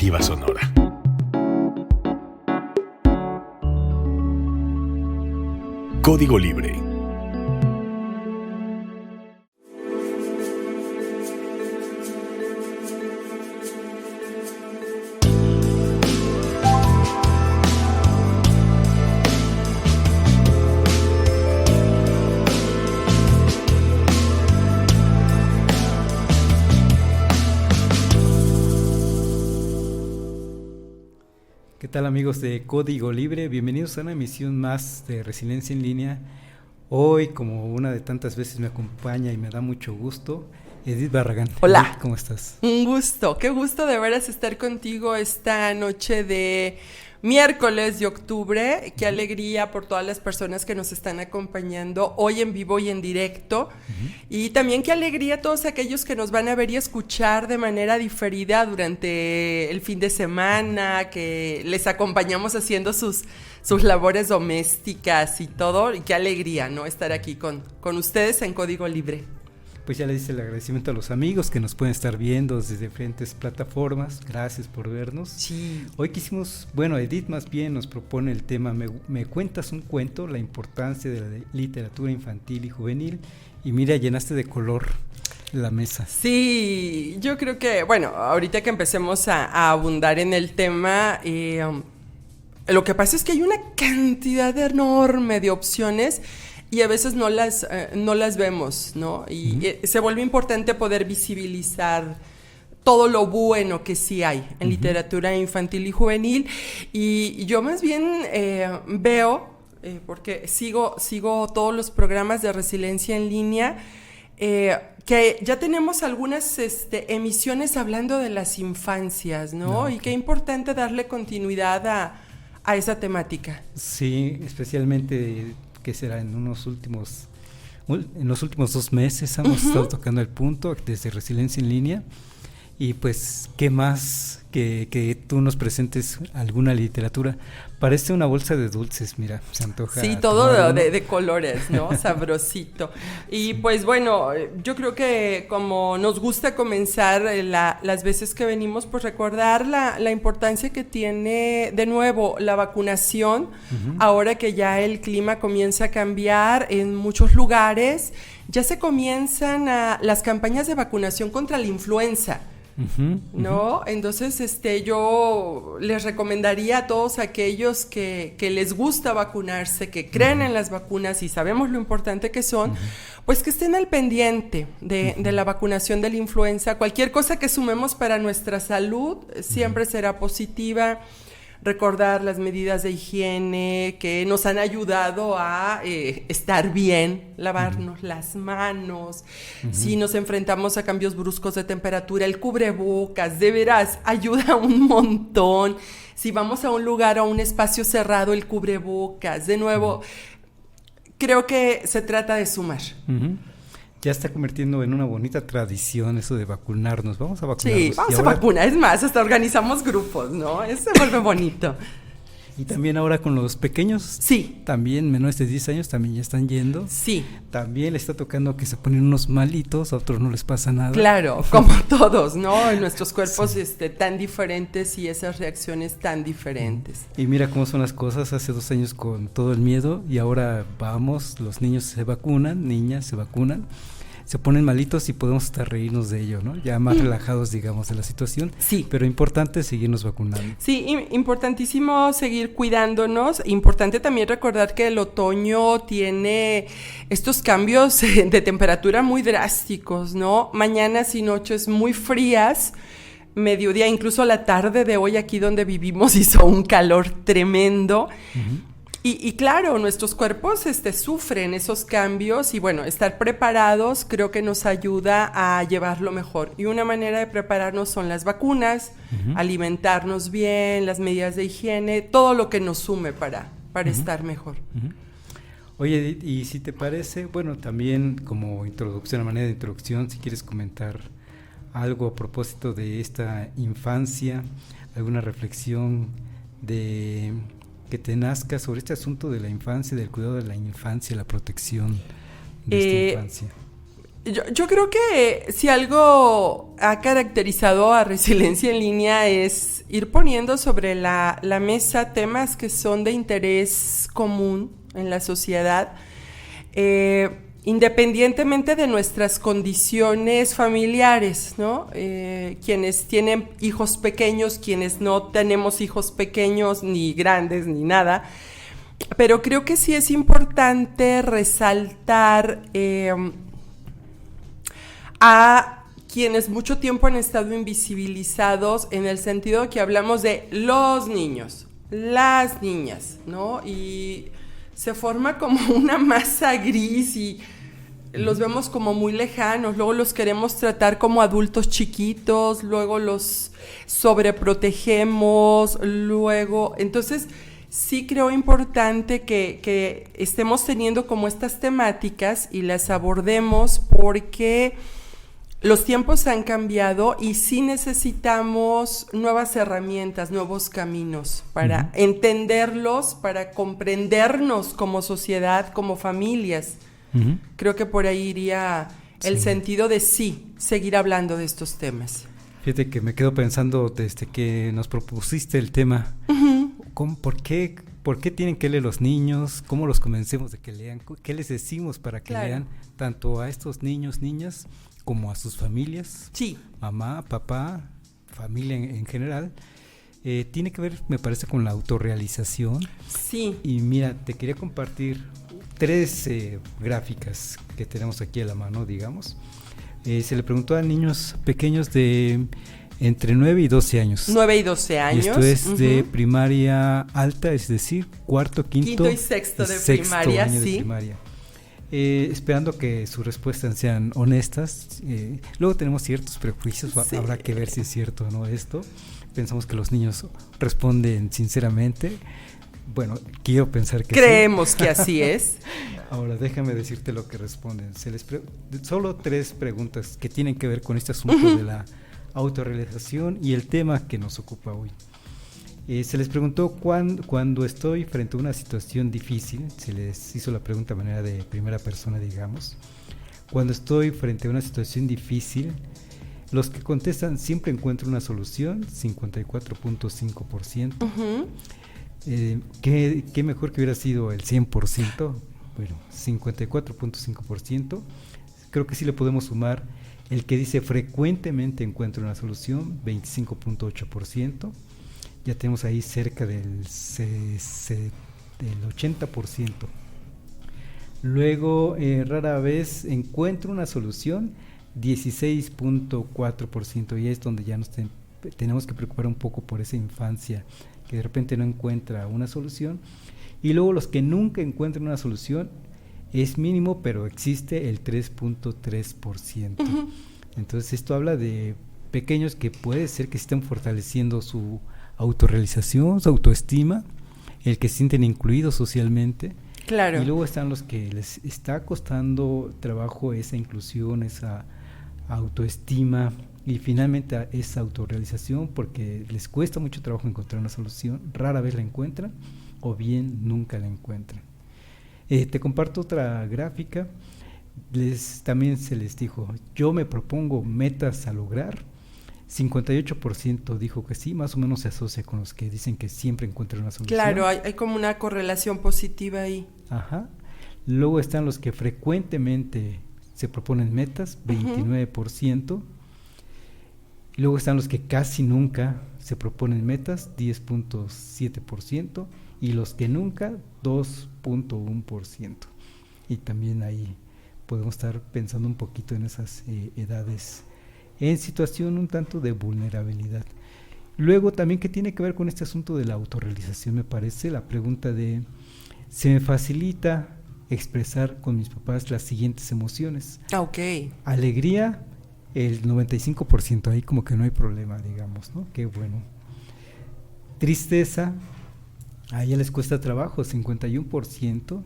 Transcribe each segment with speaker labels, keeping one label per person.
Speaker 1: Alternativa Sonora. Código Libre.
Speaker 2: ¿Qué tal, amigos de Código Libre? Bienvenidos a una emisión más de Resiliencia en Línea. Hoy, como una de tantas veces, me acompaña y me da mucho gusto Edith Barragán.
Speaker 3: Hola.
Speaker 2: Edith, ¿cómo estás?
Speaker 3: Un gusto, qué gusto de veras estar contigo esta noche de miércoles de octubre. Qué alegría por todas las personas que nos están acompañando hoy en vivo y en directo. Y también qué alegría a todos aquellos que nos van a ver y escuchar de manera diferida durante el fin de semana, que les acompañamos haciendo sus labores domésticas y todo. Y qué alegría, ¿no? Estar aquí con ustedes en Código Libre.
Speaker 2: Pues ya le dice el agradecimiento a los amigos que nos pueden estar viendo desde diferentes plataformas. Gracias por vernos.
Speaker 3: Sí.
Speaker 2: Hoy quisimos, Edith más bien nos propone el tema ¿Me cuentas un cuento? La importancia de la literatura infantil y juvenil. Y mira, llenaste de color la mesa.
Speaker 3: Sí, yo creo que, ahorita que empecemos a abundar en el tema, lo que pasa es que hay una cantidad enorme de opciones y a veces no las vemos, ¿no? Y se vuelve importante poder visibilizar todo lo bueno que sí hay en literatura infantil y juvenil. Y yo más bien veo, porque sigo todos los programas de Resiliencia en Línea, que ya tenemos algunas emisiones hablando de las infancias, ¿no? Okay. Y qué importante darle continuidad a esa temática.
Speaker 2: Sí, especialmente que será en los últimos 2 meses hemos estado tocando el punto desde Resiliencia en Línea. Y pues, ¿qué más que tú nos presentes alguna literatura? Parece una bolsa de dulces, mira, se antoja.
Speaker 3: Sí, todo de colores, ¿no? Sabrosito. Y pues yo creo que como nos gusta comenzar las veces que venimos, pues recordar la importancia que tiene, de nuevo, la vacunación. Ahora que ya el clima comienza a cambiar en muchos lugares, ya se comienzan las campañas de vacunación contra la influenza. ¿No? Entonces yo les recomendaría a todos aquellos que les gusta vacunarse, que creen en las vacunas y sabemos lo importante que son, pues que estén al pendiente de la vacunación de la influenza. Cualquier cosa que sumemos para nuestra salud siempre será positiva. Recordar las medidas de higiene que nos han ayudado a estar bien, lavarnos las manos, si nos enfrentamos a cambios bruscos de temperatura, el cubrebocas, de veras, ayuda un montón. Si vamos a un lugar, a un espacio cerrado, el cubrebocas, de nuevo, creo que se trata de sumar.
Speaker 2: Ya está convirtiendo en una bonita tradición eso de vacunarnos. Vamos a vacunarnos.
Speaker 3: Sí, vamos a vacunar. Es más, hasta organizamos grupos, ¿no? Eso se vuelve bonito.
Speaker 2: Y también ahora con los pequeños.
Speaker 3: Sí.
Speaker 2: También menores de 10 años también ya están yendo.
Speaker 3: Sí.
Speaker 2: También le está tocando que se ponen unos malitos, a otros no les pasa nada.
Speaker 3: Claro, como todos, ¿no? En nuestros cuerpos tan diferentes y esas reacciones tan diferentes.
Speaker 2: Y mira cómo son las cosas. Hace 2 años con todo el miedo y ahora los niños se vacunan, niñas se vacunan. Se ponen malitos y podemos hasta reírnos de ello, ¿no? Ya más relajados, digamos, de la situación.
Speaker 3: Sí.
Speaker 2: Pero importante seguirnos vacunando.
Speaker 3: Sí, importantísimo seguir cuidándonos. Importante también recordar que el otoño tiene estos cambios de temperatura muy drásticos, ¿no? Mañanas y noches muy frías. Mediodía, incluso la tarde de hoy aquí donde vivimos hizo un calor tremendo. Y claro, nuestros cuerpos sufren esos cambios y estar preparados creo que nos ayuda a llevarlo mejor. Y una manera de prepararnos son las vacunas, alimentarnos bien, las medidas de higiene, todo lo que nos sume para estar mejor.
Speaker 2: Oye, y si te parece, también como introducción, a manera de introducción, si quieres comentar algo a propósito de esta infancia, alguna reflexión que te nazca sobre este asunto de la infancia, del cuidado de la infancia, la protección de esta infancia.
Speaker 3: Yo creo que si algo ha caracterizado a Resiliencia en Línea es ir poniendo sobre la mesa temas que son de interés común en la sociedad, independientemente de nuestras condiciones familiares, ¿no? Quienes tienen hijos pequeños, quienes no tenemos hijos pequeños, ni grandes, ni nada. Pero creo que sí es importante resaltar a quienes mucho tiempo han estado invisibilizados, en el sentido que hablamos de los niños, las niñas, ¿no? Y se forma como una masa gris y los vemos como muy lejanos, luego los queremos tratar como adultos chiquitos, luego los sobreprotegemos, luego... Entonces, sí creo importante que estemos teniendo como estas temáticas y las abordemos, porque los tiempos han cambiado y sí necesitamos nuevas herramientas, nuevos caminos para entenderlos, para comprendernos como sociedad, como familias. Creo que por ahí iría el sentido de seguir hablando de estos temas.
Speaker 2: Fíjate que me quedo pensando desde que nos propusiste el tema, ¿por qué tienen que leer los niños? ¿Cómo los convencemos de que lean? ¿Qué les decimos para que lean tanto a estos niños, niñas, como a sus familias?
Speaker 3: Sí.
Speaker 2: Mamá, papá, familia en general. Tiene que ver, me parece, con la autorrealización.
Speaker 3: Sí.
Speaker 2: Y mira, te quería compartir 3 gráficas que tenemos aquí a la mano, digamos. Se le preguntó a niños pequeños de entre 9 y 12 años.
Speaker 3: 9 y 12 años.
Speaker 2: Y esto es de primaria alta, es decir, cuarto, quinto
Speaker 3: y sexto de primaria,
Speaker 2: año de primaria. Esperando que sus respuestas sean honestas. Luego tenemos ciertos prejuicios, habrá que ver si es cierto o no esto. Pensamos que los niños responden sinceramente. Bueno, quiero pensar que
Speaker 3: creemos
Speaker 2: sí.
Speaker 3: Que así es.
Speaker 2: Ahora déjame decirte lo que responden. Solo 3 preguntas que tienen que ver con este asunto de la autorrealización y el tema que nos ocupa hoy. Se les preguntó cuando estoy frente a una situación difícil, se les hizo la pregunta de manera de primera persona, digamos. Cuando estoy frente a una situación difícil, los que contestan siempre encuentro una solución, 54.5%. ¿Qué mejor que hubiera sido el 100%? Bueno, 54.5%. Creo que sí le podemos sumar el que dice frecuentemente encuentro una solución, 25.8%. Ya tenemos ahí cerca del 80%. Luego, rara vez encuentro una solución, 16.4%. Y es donde ya nos tenemos que preocupar un poco por esa infancia que de repente no encuentra una solución. Y luego los que nunca encuentran una solución, es mínimo, pero existe el 3.3%. Entonces esto habla de pequeños que puede ser que estén fortaleciendo su autorrealización, su autoestima, el que se sienten incluidos socialmente.
Speaker 3: Claro.
Speaker 2: Y luego están los que les está costando trabajo esa inclusión, esa autoestima y finalmente esa autorrealización, porque les cuesta mucho trabajo encontrar una solución, rara vez la encuentran o bien nunca la encuentran. Te comparto otra gráfica. También se les dijo, yo me propongo metas a lograr. 58% dijo que sí, más o menos se asocia con los que dicen que siempre encuentran una solución.
Speaker 3: Claro, hay como una correlación positiva ahí.
Speaker 2: Ajá. Luego están los que frecuentemente se proponen metas, 29%. Y luego están los que casi nunca se proponen metas, 10.7%. Y los que nunca, 2.1%. Y también ahí podemos estar pensando un poquito en esas edades en situación un tanto de vulnerabilidad. Luego también que tiene que ver con este asunto de la autorrealización, me parece, la pregunta de ¿se me facilita expresar con mis papás las siguientes emociones?
Speaker 3: Ok.
Speaker 2: Alegría, el 95%, ahí como que no hay problema, digamos, ¿no? Qué bueno. Tristeza, a ella les cuesta trabajo, 51%.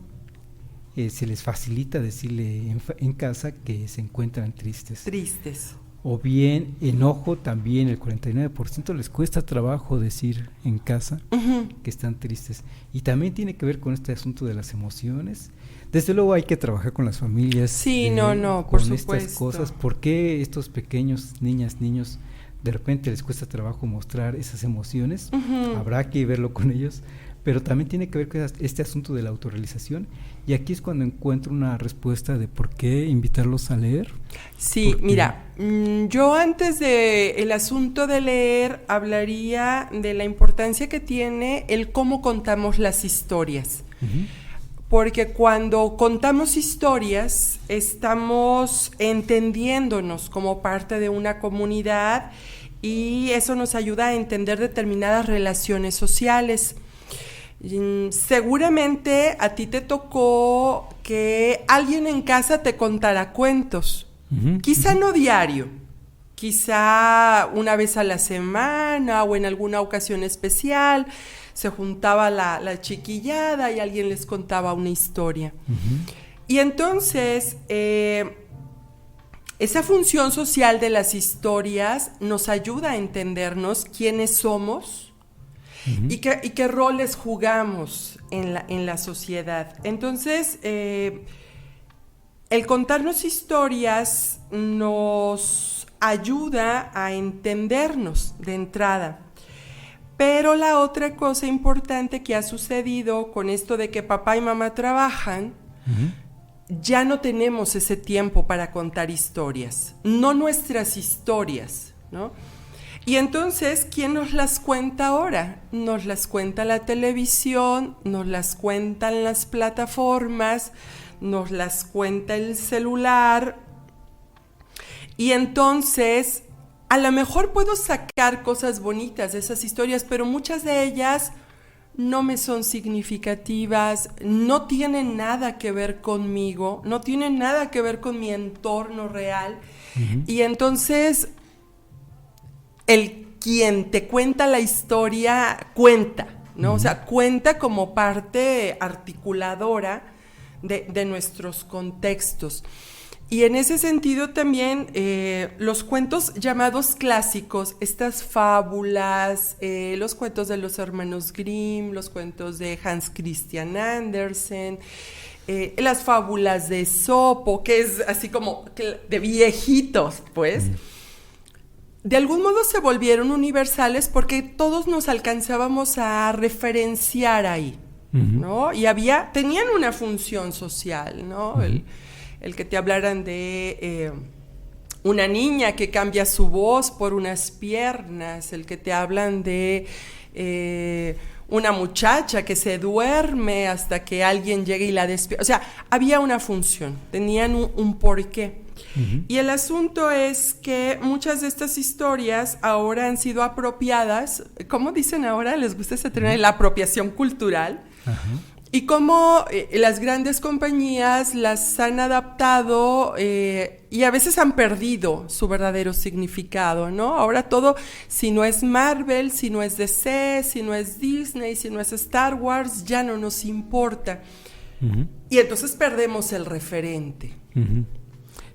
Speaker 2: Se les facilita decirle en casa que se encuentran tristes.
Speaker 3: Tristes.
Speaker 2: O bien enojo, también el 49% les cuesta trabajo decir en casa que están tristes. Y también tiene que ver con este asunto de las emociones. Desde luego hay que trabajar con las familias.
Speaker 3: Sí, por
Speaker 2: con
Speaker 3: supuesto.
Speaker 2: estas cosas. ¿Por qué estos pequeños niñas, niños de repente les cuesta trabajo mostrar esas emociones,
Speaker 3: Uh-huh.
Speaker 2: habrá que verlo con ellos, pero también tiene que ver con este asunto de la autorrealización, y aquí es cuando encuentro una respuesta de por qué invitarlos a leer.
Speaker 3: Sí,
Speaker 2: Porque,
Speaker 3: mira, yo antes de el asunto de leer hablaría de la importancia que tiene el cómo contamos las historias.
Speaker 2: uh-huh,
Speaker 3: Porque cuando contamos historias estamos entendiéndonos como parte de una comunidad y eso nos ayuda a entender determinadas relaciones sociales. Seguramente a ti te tocó que alguien en casa te contara cuentos,
Speaker 2: uh-huh,
Speaker 3: quizá
Speaker 2: uh-huh.
Speaker 3: no diario, quizá una vez a la semana o en alguna ocasión especial. Se juntaba la chiquillada y alguien les contaba una historia.
Speaker 2: Uh-huh.
Speaker 3: Y entonces, esa función social de las historias nos ayuda a entendernos quiénes somos
Speaker 2: Uh-huh.
Speaker 3: y qué roles jugamos en la sociedad. Entonces, el contarnos historias nos ayuda a entendernos de entrada. Pero la otra cosa importante que ha sucedido con esto de que papá y mamá trabajan, uh-huh, ya no tenemos ese tiempo para contar historias, no nuestras historias, ¿no? Y entonces, ¿quién nos las cuenta ahora? Nos las cuenta la televisión, nos las cuentan las plataformas, nos las cuenta el celular. Y entonces, a lo mejor puedo sacar cosas bonitas de esas historias, pero muchas de ellas no me son significativas, no tienen nada que ver conmigo, no tienen nada que ver con mi entorno real. Uh-huh. Y entonces, el quien te cuenta la historia cuenta, ¿no? Uh-huh. O sea, cuenta como parte articuladora de nuestros contextos. Y en ese sentido también los cuentos llamados clásicos, estas fábulas, los cuentos de los hermanos Grimm, los cuentos de Hans Christian Andersen, las fábulas de Esopo, que es así como de viejitos, pues, de algún modo se volvieron universales porque todos nos alcanzábamos a referenciar ahí, uh-huh, ¿no? Y tenían una función social, ¿no? Uh-huh. El que te hablaran de una niña que cambia su voz por unas piernas, el que te hablan de una muchacha que se duerme hasta que alguien llegue y la despierta. O sea, había una función, tenían un porqué. Uh-huh. Y el asunto es que muchas de estas historias ahora han sido apropiadas, ¿cómo dicen ahora? Les gusta ese término, uh-huh, la apropiación cultural. Uh-huh. Y cómo las grandes compañías las han adaptado y a veces han perdido su verdadero significado, ¿no? Ahora todo, si no es Marvel, si no es DC, si no es Disney, si no es Star Wars, ya no nos importa. Uh-huh. Y entonces perdemos el referente.
Speaker 2: Uh-huh.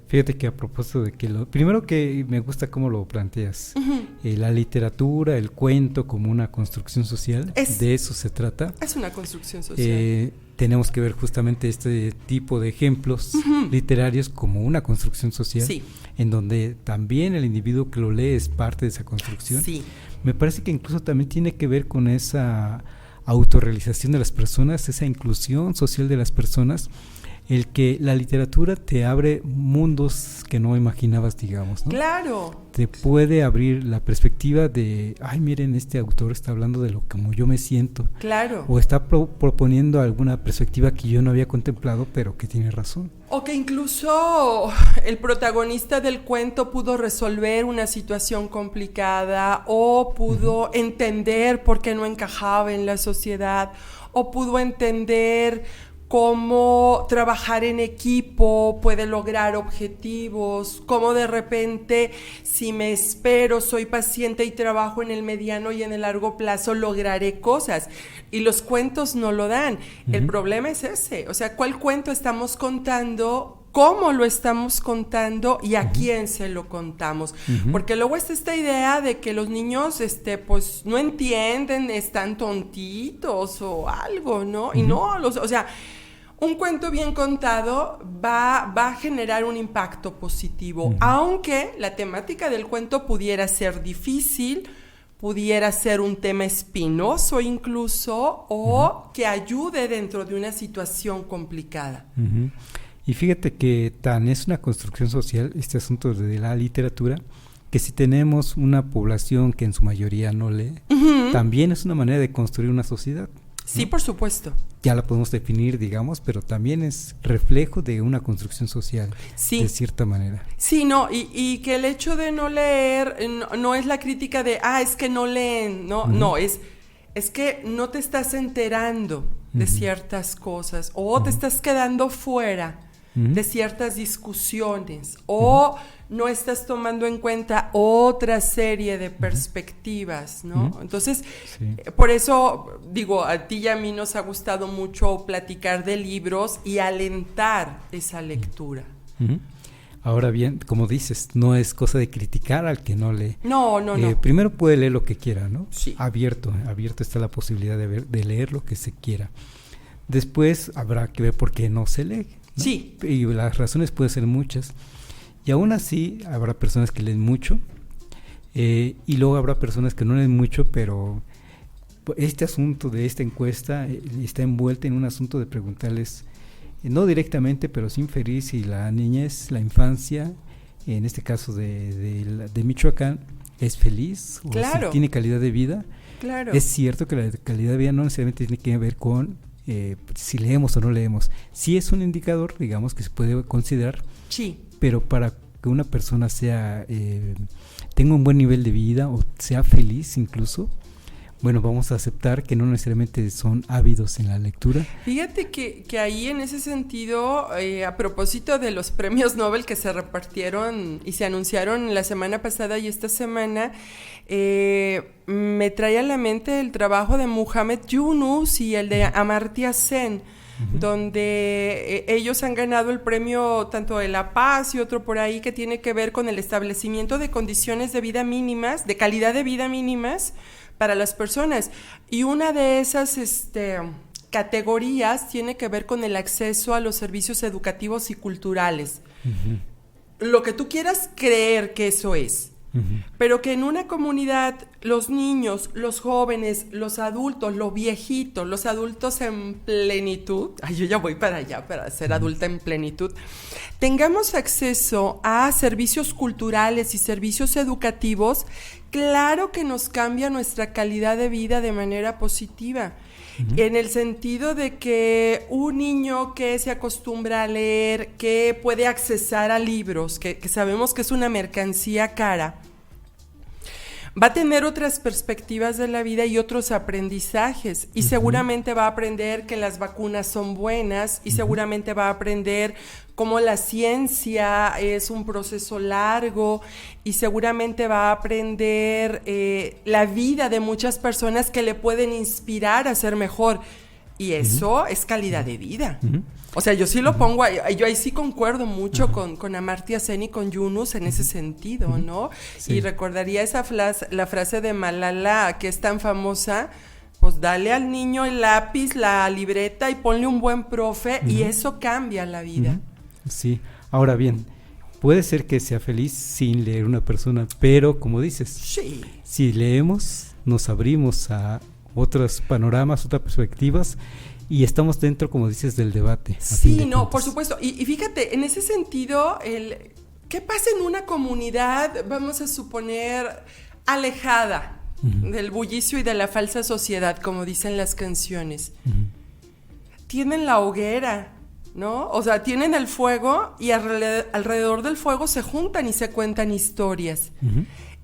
Speaker 2: Fíjate que a propósito de que primero que me gusta cómo lo planteas, uh-huh, la literatura, el cuento como una construcción social, de eso se trata.
Speaker 3: Es una construcción social.
Speaker 2: Tenemos que ver justamente este tipo de ejemplos, uh-huh, literarios como una construcción social,
Speaker 3: sí,
Speaker 2: en donde también el individuo que lo lee es parte de esa construcción.
Speaker 3: Sí.
Speaker 2: Me parece que incluso también tiene que ver con esa autorrealización de las personas, esa inclusión social de las personas, el que la literatura te abre mundos que no imaginabas, digamos, ¿no?
Speaker 3: Claro.
Speaker 2: Te puede abrir la perspectiva de, ay, miren, este autor está hablando de lo como yo me siento.
Speaker 3: Claro.
Speaker 2: O está proponiendo alguna perspectiva que yo no había contemplado, pero que tiene razón.
Speaker 3: O que incluso el protagonista del cuento pudo resolver una situación complicada, o pudo, uh-huh, entender por qué no encajaba en la sociedad, o pudo entender cómo trabajar en equipo puede lograr objetivos, cómo de repente, si me espero, soy paciente y trabajo en el mediano y en el largo plazo, lograré cosas. Y los cuentos no lo dan. Uh-huh. El problema es ese. O sea, ¿cuál cuento estamos contando? ¿Cómo lo estamos contando? ¿Y a, uh-huh, quién se lo contamos? Uh-huh. Porque luego está esta idea de que los niños, pues, no entienden, están tontitos o algo, ¿no? Uh-huh. Y no, o sea, Un cuento bien contado va a generar un impacto positivo, aunque la temática del cuento pudiera ser difícil, pudiera ser un tema espinoso incluso, o que ayude dentro de una situación complicada.
Speaker 2: Y fíjate que tan es una construcción social este asunto de la literatura, que si tenemos una población que en su mayoría no lee, también es una manera de construir una sociedad, ¿no?
Speaker 3: Sí, por supuesto.
Speaker 2: Ya la podemos definir, digamos, pero también es reflejo de una construcción social,
Speaker 3: sí.
Speaker 2: De cierta manera.
Speaker 3: Sí, no, y que el hecho de no leer no es la crítica de, es que no leen, no, es que no te estás enterando de ciertas cosas, o te estás quedando fuera de ciertas discusiones, o no estás tomando en cuenta otra serie de perspectivas, ¿no? Entonces, por eso, digo, a ti y a mí nos ha gustado mucho platicar de libros y alentar esa lectura.
Speaker 2: Ahora bien, como dices, no es cosa de criticar al que no lee.
Speaker 3: No.
Speaker 2: Primero puede leer lo que quiera, ¿no?
Speaker 3: Sí.
Speaker 2: Abierto está la posibilidad de leer lo que se quiera. Después habrá que ver por qué no se lee, ¿no?
Speaker 3: Sí.
Speaker 2: Y las razones pueden ser muchas. Y aún así habrá personas que leen mucho, y luego habrá personas que no leen mucho, pero este asunto de esta encuesta está envuelta en un asunto de preguntarles, no directamente, pero sin inferir si la niñez, la infancia, en este caso de Michoacán, es feliz, o si tiene calidad de vida.
Speaker 3: Claro.
Speaker 2: Es cierto que la calidad de vida no necesariamente tiene que ver con si leemos o no leemos. Sí es un indicador, digamos, que se puede considerar.
Speaker 3: Sí.
Speaker 2: Pero para que una persona tenga un buen nivel de vida o sea feliz incluso, bueno, vamos a aceptar que no necesariamente son ávidos en la lectura.
Speaker 3: Fíjate que ahí en ese sentido, a propósito de los premios Nobel que se repartieron y se anunciaron la semana pasada y esta semana, me trae a la mente el trabajo de Muhammad Yunus y el de Amartya Sen, donde ellos han ganado el premio tanto de la paz y otro por ahí que tiene que ver con el establecimiento de condiciones de vida mínimas, de calidad de vida mínimas para las personas. Y una de esas categorías tiene que ver con el acceso a los servicios educativos y culturales. Lo que tú quieras creer que eso es. Pero que en una comunidad los niños, los jóvenes, los adultos, los viejitos, los adultos en plenitud, yo ya voy para allá para ser adulta en plenitud, tengamos acceso a servicios culturales y servicios educativos, claro que nos cambia nuestra calidad de vida de manera positiva. En el sentido de que un niño que se acostumbra a leer, que puede accesar a libros, que sabemos que es una mercancía cara, va a tener otras perspectivas de la vida y otros aprendizajes, y seguramente va a aprender que las vacunas son buenas, y seguramente va a aprender cómo la ciencia es un proceso largo, y seguramente va a aprender la vida de muchas personas que le pueden inspirar a ser mejor, y eso es calidad de vida. O sea, yo sí lo pongo, yo ahí sí concuerdo mucho con Amartya Sen y con Yunus en ese sentido, ¿no? Sí. Y recordaría la frase de Malala, que es tan famosa, pues dale al niño el lápiz, la libreta y ponle un buen profe, y eso cambia la vida.
Speaker 2: Sí, ahora bien, puede ser que sea feliz sin leer una persona, pero como dices, si leemos, nos abrimos a otros panoramas, otras perspectivas, y estamos dentro, como dices, del debate.
Speaker 3: Sí, no, por supuesto. Y fíjate, en ese sentido, ¿qué pasa en una comunidad, vamos a suponer, alejada del bullicio y de la falsa sociedad, como dicen las canciones? Tienen la hoguera, ¿no? O sea, tienen el fuego y alrededor del fuego se juntan y se cuentan historias.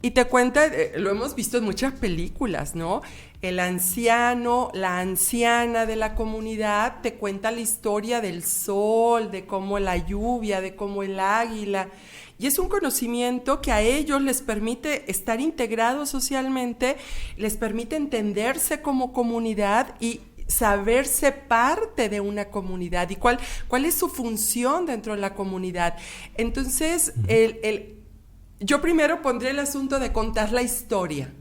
Speaker 3: Y te cuenta, lo hemos visto en muchas películas, ¿no? El anciano, la anciana de la comunidad te cuenta la historia del sol, de cómo la lluvia, de cómo el águila. Y es un conocimiento que a ellos les permite estar integrados socialmente, les permite entenderse como comunidad y saberse parte de una comunidad y cuál es su función dentro de la comunidad. Entonces, yo primero pondré el asunto de contar la historia,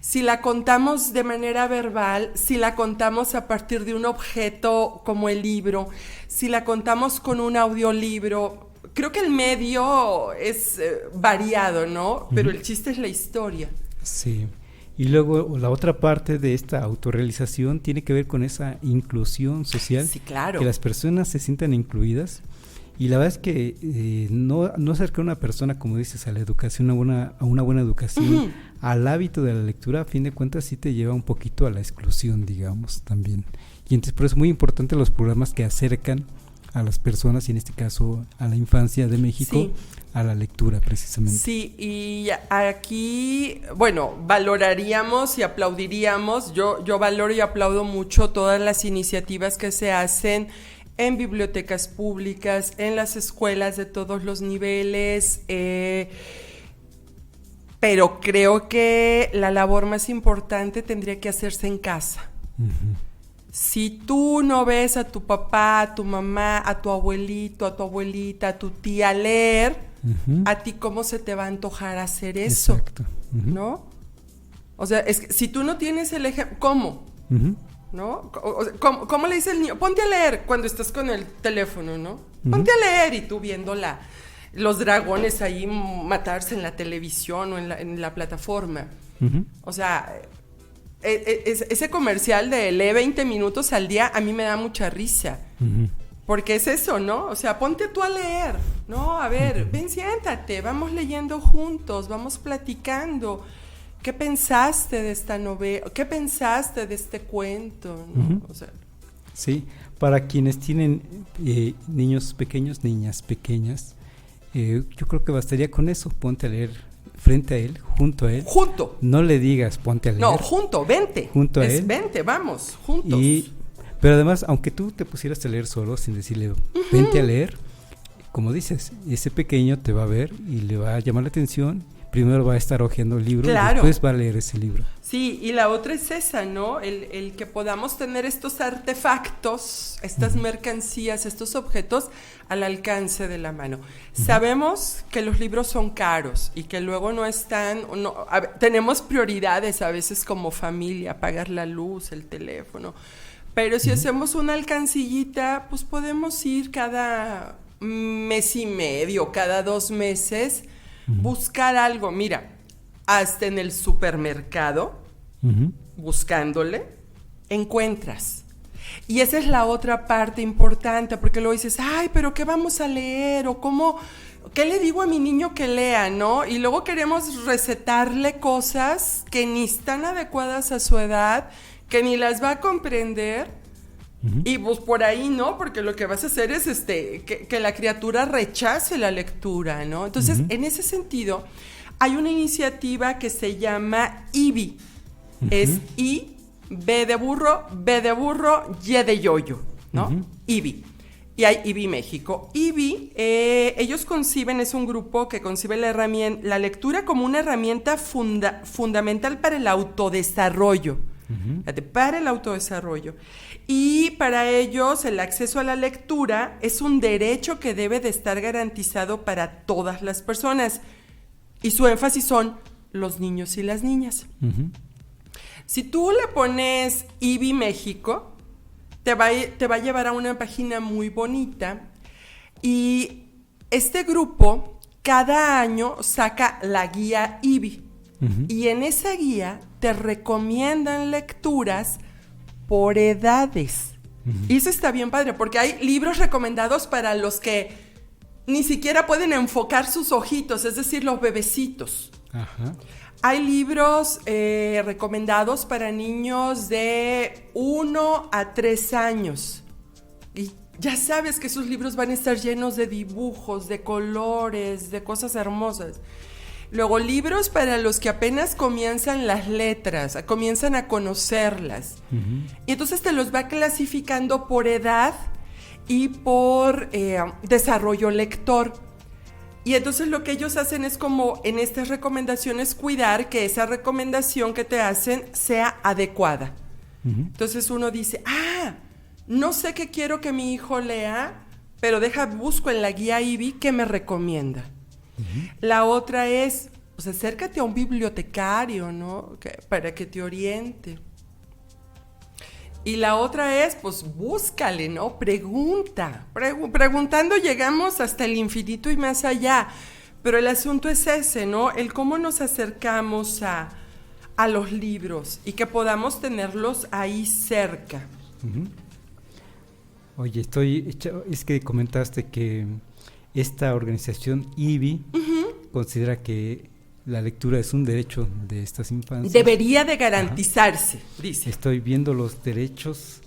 Speaker 3: si la contamos de manera verbal, si la contamos a partir de un objeto como el libro, si la contamos con un audiolibro. Creo que el medio es variado, ¿no? Pero el chiste es la historia.
Speaker 2: Sí. Y luego la otra parte de esta autorrealización tiene que ver con esa inclusión social.
Speaker 3: Sí, claro.
Speaker 2: Que las personas se sientan incluidas. Y la verdad es que no acercar a una persona, como dices, a la educación, a una buena educación, al hábito de la lectura, a fin de cuentas sí te lleva un poquito a la exclusión, digamos, también. Y entonces por eso es muy importante los programas que acercan a las personas, y en este caso a la infancia de México, a la lectura precisamente.
Speaker 3: Sí, y aquí, bueno, valoraríamos y aplaudiríamos, yo valoro y aplaudo mucho todas las iniciativas que se hacen en bibliotecas públicas, en las escuelas de todos los niveles, pero creo que la labor más importante tendría que hacerse en casa. Si tú no ves a tu papá, a tu mamá, a tu abuelito, a tu abuelita, a tu tía leer, ¿a ti cómo se te va a antojar hacer eso?
Speaker 2: Exacto.
Speaker 3: ¿No? O sea, es que si tú no tienes el ejemplo, ¿cómo? ¿No? ¿Cómo le dice el niño? Ponte a leer cuando estás con el teléfono, ¿no? Ponte a leer, y tú viendo los dragones ahí matarse en la televisión o en la plataforma. O sea, ese comercial de lee 20 minutos al día a mí me da mucha risa. Porque es eso, ¿no? O sea, ponte tú a leer, ¿no? A ver, ven, siéntate, vamos leyendo juntos, vamos platicando. ¿Qué pensaste de esta novela? ¿Qué pensaste de este cuento? ¿No? O sea,
Speaker 2: sí, para quienes tienen niños pequeños, niñas pequeñas, yo creo que bastaría con eso. Ponte a leer frente a él, junto a él.
Speaker 3: ¡Junto!
Speaker 2: No le digas ponte a leer.
Speaker 3: No, junto, vente.
Speaker 2: Junto a él.
Speaker 3: Vente, vamos, juntos.
Speaker 2: Pero además, aunque tú te pusieras a leer solo, sin decirle vente a leer, como dices, ese pequeño te va a ver y le va a llamar la atención. Primero va a estar hojeando el libro,
Speaker 3: claro.
Speaker 2: Después va a leer ese libro.
Speaker 3: Sí, y la otra es esa, ¿no? El que podamos tener estos artefactos, estas mercancías, estos objetos al alcance de la mano. Sabemos que los libros son caros y que luego no están, tenemos prioridades a veces como familia, pagar la luz, el teléfono, pero si hacemos una alcancillita, pues podemos ir cada mes y medio, cada 2 meses, buscar algo. Mira, hasta en el supermercado, buscándole, encuentras. Y esa es la otra parte importante, porque luego dices, ay, pero ¿qué vamos a leer? O ¿cómo? ¿Qué le digo a mi niño que lea, no? Y luego queremos recetarle cosas que ni están adecuadas a su edad, que ni las va a comprender. Y pues por ahí, ¿no? Porque lo que vas a hacer es que la criatura rechace la lectura, ¿no? Entonces, en ese sentido, hay una iniciativa que se llama IBI. Es I, B de burro, Y de yoyo, ¿no? IBI. Y hay IBI México. IBI, ellos conciben, es un grupo que concibe la lectura como una herramienta fundamental para el autodesarrollo. Para el autodesarrollo. Y para ellos el acceso a la lectura es un derecho que debe de estar garantizado para todas las personas. Y su énfasis son los niños y las niñas. Si tú le pones IBI México, te va a llevar a una página muy bonita. Y este grupo cada año saca la guía IBI. Y en esa guía te recomiendan lecturas por edades. Y eso está bien padre, porque hay libros recomendados para los que ni siquiera pueden enfocar sus ojitos, es decir, los bebecitos. Hay libros recomendados para niños de 1 a 3 años. Y ya sabes que esos libros van a estar llenos de dibujos, de colores, de cosas hermosas. Luego, libros para los que apenas comienzan las letras, comienzan a conocerlas. Y entonces te los va clasificando por edad y por desarrollo lector. Y entonces lo que ellos hacen es como en estas recomendaciones cuidar que esa recomendación que te hacen sea adecuada. Entonces uno dice, no sé qué quiero que mi hijo lea, pero busco en la guía IBI qué me recomienda. La otra es, pues acércate a un bibliotecario, ¿no? Para que te oriente. Y la otra es, pues búscale, ¿no? Pregunta. Preguntando llegamos hasta el infinito y más allá. Pero el asunto es ese, ¿no? El cómo nos acercamos a los libros y que podamos tenerlos ahí cerca.
Speaker 2: Uh-huh. Oye, es que comentaste que esta organización IBI considera que la lectura es un derecho de estas infancias.
Speaker 3: Debería de garantizarse, dice.
Speaker 2: Estoy viendo los derechos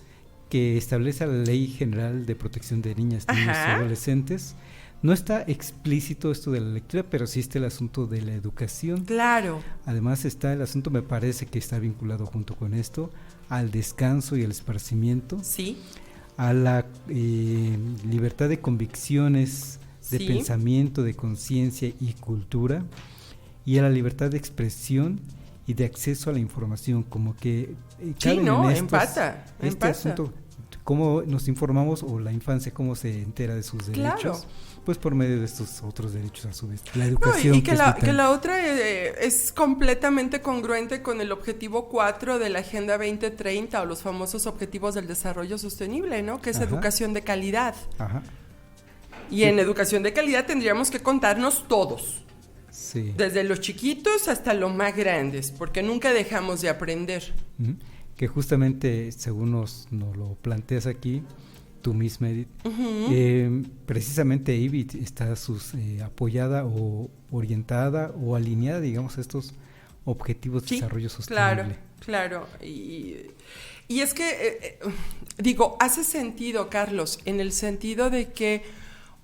Speaker 2: que establece la Ley General de Protección de Niñas, Niños y Adolescentes. No está explícito esto de la lectura, pero sí está el asunto de la educación.
Speaker 3: Claro.
Speaker 2: Además está el asunto, me parece que está vinculado junto con esto, al descanso y al esparcimiento.
Speaker 3: Sí.
Speaker 2: A la libertad de convicciones, de pensamiento, de conciencia y cultura, y a la libertad de expresión y de acceso a la información, como que
Speaker 3: empata.
Speaker 2: Asunto, cómo nos informamos, o la infancia cómo se entera de sus derechos, pues por medio de estos otros derechos a su vez, la educación.
Speaker 3: Y que la otra es completamente congruente con el objetivo 4 de la Agenda 2030 o los famosos Objetivos del Desarrollo Sostenible, ¿no? Que es educación de calidad. Ajá. Y en educación de calidad tendríamos que contarnos todos.
Speaker 2: Sí.
Speaker 3: Desde los chiquitos hasta los más grandes, porque nunca dejamos de aprender.
Speaker 2: Que justamente, según nos lo planteas aquí, tú misma, Edith, precisamente IBI está apoyada o orientada o alineada, digamos, a estos objetivos de desarrollo sostenible.
Speaker 3: Claro. Y es que, hace sentido, Carlos, en el sentido de que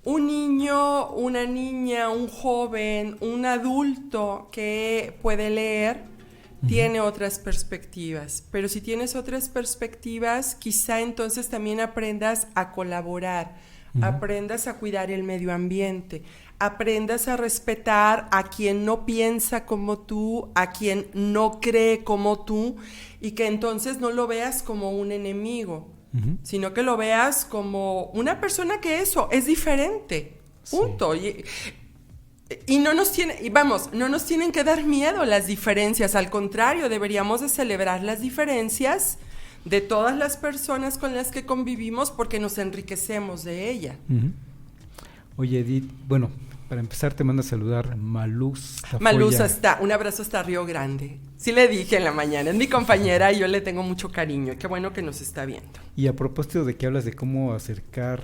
Speaker 3: un niño, una niña, un joven, un adulto que puede leer tiene otras perspectivas, pero si tienes otras perspectivas, quizá entonces también aprendas a colaborar, aprendas a cuidar el medio ambiente, aprendas a respetar a quien no piensa como tú, a quien no cree como tú, y que entonces no lo veas como un enemigo, sino que lo veas como una persona que es diferente, punto. Sí. Y no nos tienen que dar miedo las diferencias, al contrario, deberíamos de celebrar las diferencias de todas las personas con las que convivimos porque nos enriquecemos de ella.
Speaker 2: Oye, Edith, bueno, para empezar te manda a saludar Maluz Tafoya.
Speaker 3: Maluz un abrazo hasta Río Grande. Sí le dije en la mañana, es mi compañera y yo le tengo mucho cariño, qué bueno que nos está viendo.
Speaker 2: Y a propósito de que hablas de cómo acercar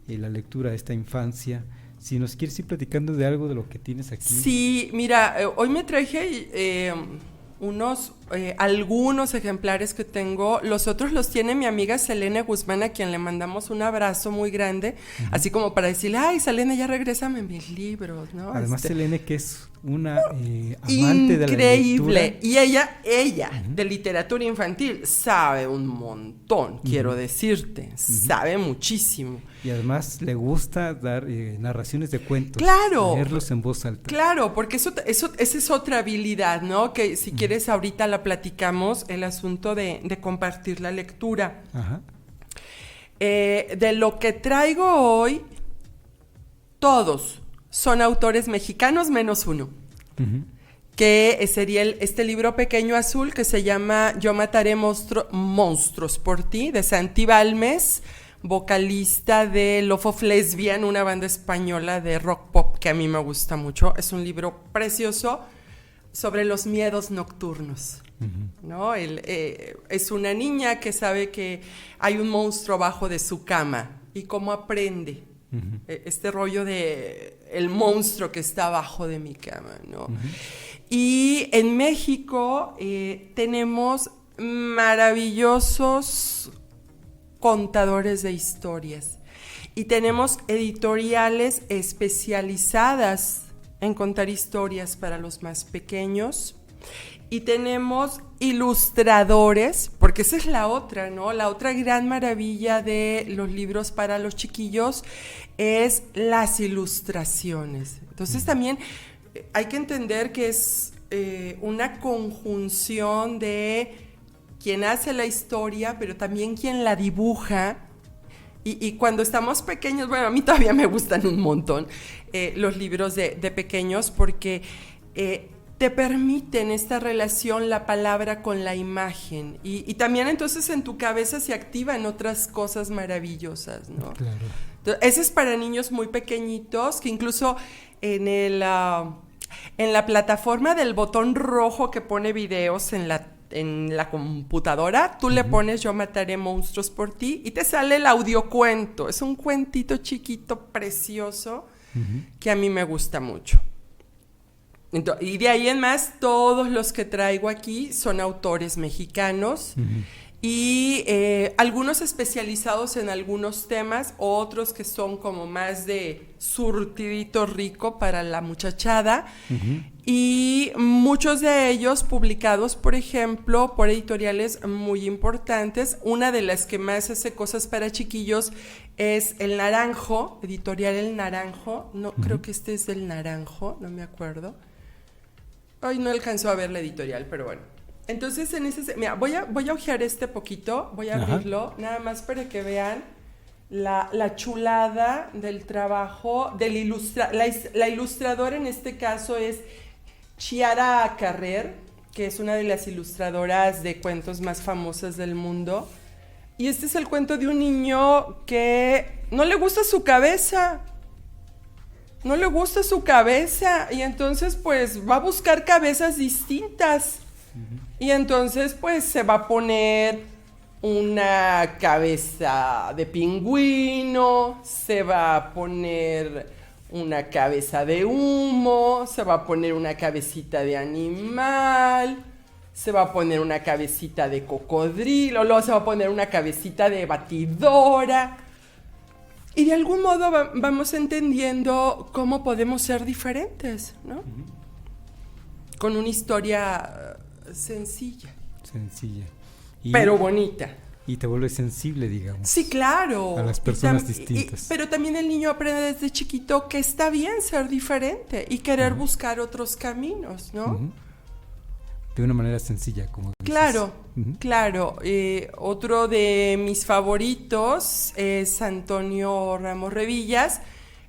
Speaker 2: la lectura a esta infancia, si nos quieres ir platicando de algo de lo que tienes aquí.
Speaker 3: Sí, mira, hoy me traje algunos ejemplares que tengo. Los otros los tiene mi amiga Selene Guzmán, a quien le mandamos un abrazo muy grande, así como para decirle, ay, Selene, ya regrésame mis libros, ¿no?
Speaker 2: Además, Selene, que es una amante de la lectura.
Speaker 3: Increíble. Y ella de literatura infantil sabe un montón, quiero decirte, sabe muchísimo.
Speaker 2: Y además le gusta dar narraciones de cuentos.
Speaker 3: Claro.
Speaker 2: Leerlos en voz alta.
Speaker 3: Claro, porque esa es otra habilidad, ¿no? Que si quieres ahorita la platicamos, el asunto de compartir la lectura. Ajá. De lo que traigo hoy, todos son autores mexicanos menos uno. Que sería este libro pequeño azul que se llama Yo mataré monstruos por ti, de Santi Balmes, vocalista de Love of Lesbian, una banda española de rock pop que a mí me gusta mucho. Es un libro precioso sobre los miedos nocturnos, ¿no? Es una niña que sabe que hay un monstruo abajo de su cama y cómo aprende este rollo de el monstruo que está abajo de mi cama, ¿no? Y en México tenemos maravillosos contadores de historias y tenemos editoriales especializadas en contar historias para los más pequeños y tenemos ilustradores, porque esa es la otra, ¿no? La otra gran maravilla de los libros para los chiquillos es las ilustraciones. Entonces también hay que entender que es una conjunción de quien hace la historia, pero también quien la dibuja. Y cuando estamos pequeños, bueno, a mí todavía me gustan un montón los libros de pequeños porque te permiten esta relación, la palabra con la imagen. Y también entonces en tu cabeza se activan otras cosas maravillosas, ¿no?
Speaker 2: Claro.
Speaker 3: Entonces, ese es para niños muy pequeñitos, que incluso en la plataforma del botón rojo que pone videos en la computadora, tú le pones Yo mataré monstruos por ti y te sale el audiocuento. Es un cuentito chiquito, precioso, que a mí me gusta mucho. Entonces, y de ahí en más, todos los que traigo aquí son autores mexicanos y algunos especializados en algunos temas, otros que son como más de surtidito rico para la muchachada, y muchos de ellos publicados, por ejemplo, por editoriales muy importantes. Una de las que más hace cosas para chiquillos es El Naranjo, editorial El Naranjo. No, creo que este es del Naranjo, no me acuerdo. Hoy no alcanzó a ver la editorial, pero bueno. Entonces, mira, voy a ojear este poquito, voy a abrirlo, nada más para que vean la chulada del trabajo del la ilustradora en este caso es Chiara Carrer, que es una de las ilustradoras de cuentos más famosas del mundo. Y este es el cuento de un niño que no le gusta su cabeza. No le gusta su cabeza y entonces pues va a buscar cabezas distintas. Y entonces pues se va a poner una cabeza de pingüino, se va a poner una cabeza de humo, se va a poner una cabecita de animal, se va a poner una cabecita de cocodrilo, luego se va a poner una cabecita de batidora. Y de algún modo vamos entendiendo cómo podemos ser diferentes, ¿no? Con una historia sencilla.
Speaker 2: Sencilla.
Speaker 3: Pero bonita.
Speaker 2: Y te vuelves sensible, digamos.
Speaker 3: Sí, claro.
Speaker 2: A las personas distintas.
Speaker 3: Pero también el niño aprende desde chiquito que está bien ser diferente y querer buscar otros caminos, ¿no?
Speaker 2: De una manera sencilla, como dices.
Speaker 3: Claro, claro. Otro de mis favoritos es Antonio Ramos Revillas.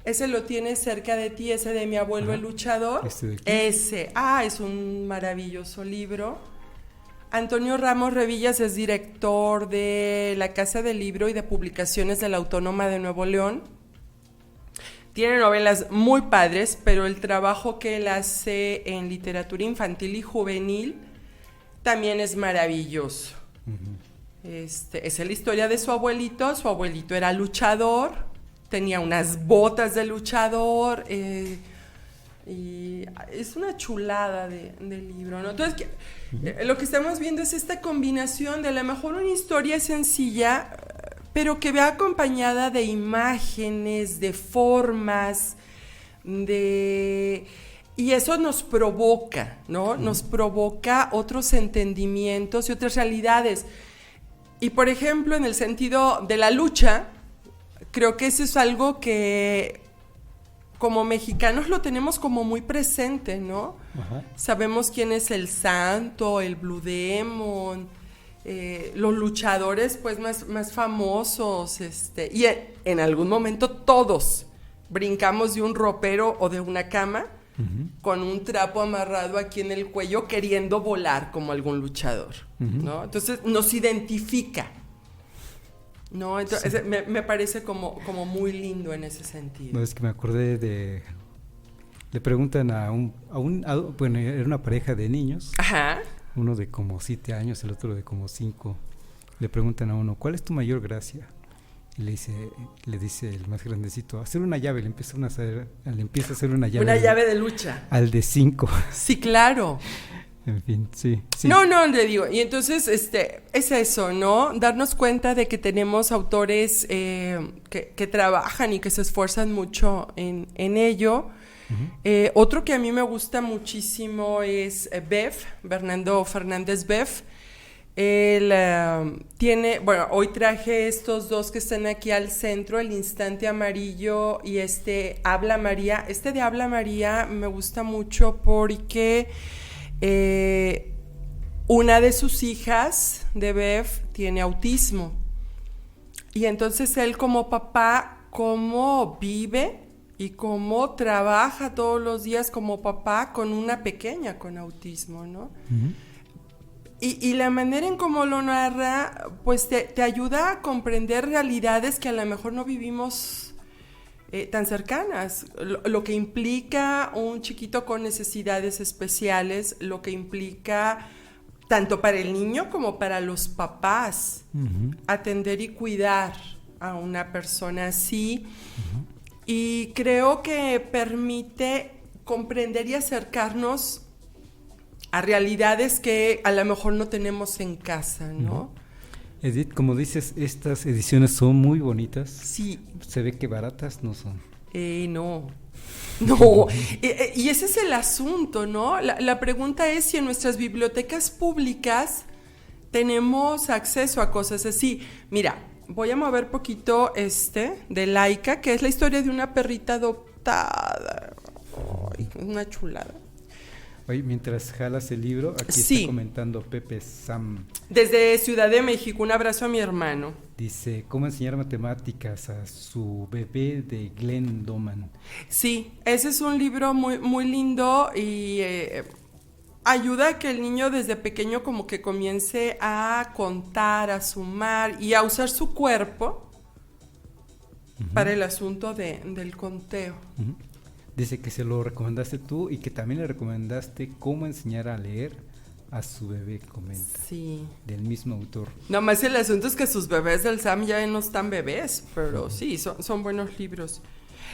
Speaker 3: Ese lo tienes cerca de ti, ese de Mi abuelo el luchador. Ese es un maravilloso libro. Antonio Ramos Revillas es director de la Casa del Libro y de Publicaciones de la Autónoma de Nuevo León. Tiene novelas muy padres, pero el trabajo que él hace en literatura infantil y juvenil también es maravilloso. Es la historia de su abuelito. Su abuelito era luchador, tenía unas botas de luchador, y es una chulada de libro, ¿no? Entonces, lo que estamos viendo es esta combinación de a lo mejor una historia sencilla, pero que va acompañada de imágenes, de formas, y eso nos provoca, ¿no? Nos provoca otros entendimientos y otras realidades. Y, por ejemplo, en el sentido de la lucha, creo que eso es algo que como mexicanos lo tenemos como muy presente, ¿no? Sabemos quién es el Santo, el Blue Demon, los luchadores pues más famosos, y en algún momento todos brincamos de un ropero o de una cama con un trapo amarrado aquí en el cuello queriendo volar como algún luchador, ¿no? Entonces nos identifica, ¿no? Entonces sí. me parece como muy lindo en ese sentido.
Speaker 2: No, es que me acordé le preguntan bueno, era una pareja de niños.
Speaker 3: Ajá.
Speaker 2: Uno de como 7 años, el otro de como 5. Le preguntan a uno, ¿cuál es tu mayor gracia? Y le dice el más grandecito, hacer una llave. Le empieza a hacer una llave.
Speaker 3: Una llave de lucha.
Speaker 2: Al de 5.
Speaker 3: Sí, claro.
Speaker 2: En fin, sí.
Speaker 3: No, le digo. Y entonces, es eso, ¿no? Darnos cuenta de que tenemos autores que trabajan y que se esfuerzan mucho en ello. Otro que a mí me gusta muchísimo es Bernardo Fernández Beff. Él tiene, hoy traje estos dos que están aquí al centro, El Instante Amarillo y Habla María. De Habla María me gusta mucho porque una de sus hijas de Beff tiene autismo. Y entonces él como papá, cómo vive y cómo trabaja todos los días como papá con una pequeña con autismo, ¿no? Uh-huh. Y la manera en cómo lo narra, pues te ayuda a comprender realidades que a lo mejor no vivimos tan cercanas. Lo que implica un chiquito con necesidades especiales, lo que implica tanto para el niño como para los papás, uh-huh, atender y cuidar a una persona así. Uh-huh. Y creo que permite comprender y acercarnos a realidades que a lo mejor no tenemos en casa, ¿no?
Speaker 2: Edith, como dices, estas ediciones son muy bonitas.
Speaker 3: Sí.
Speaker 2: Se ve que baratas no son.
Speaker 3: No. Y ese es el asunto, ¿no? La pregunta es si en nuestras bibliotecas públicas tenemos acceso a cosas así. Mira, voy a mover poquito de Laika, que es la historia de una perrita adoptada. Ay, una chulada.
Speaker 2: Oye, mientras jalas el libro, aquí
Speaker 3: sí,
Speaker 2: está comentando Pepe Sam.
Speaker 3: Desde Ciudad de México, un abrazo a mi hermano.
Speaker 2: Dice, ¿cómo enseñar matemáticas a su bebé? De Glenn Doman.
Speaker 3: Sí, ese es un libro muy, muy lindo y ayuda a que el niño desde pequeño como que comience a contar, a sumar y a usar su cuerpo, uh-huh, para el asunto del conteo.
Speaker 2: Uh-huh. Dice que se lo recomendaste tú y que también le recomendaste cómo enseñar a leer a su bebé, comenta.
Speaker 3: Sí.
Speaker 2: Del mismo autor.
Speaker 3: Nomás el asunto es que sus bebés del SAM ya no están bebés, pero uh-huh, sí, son buenos libros.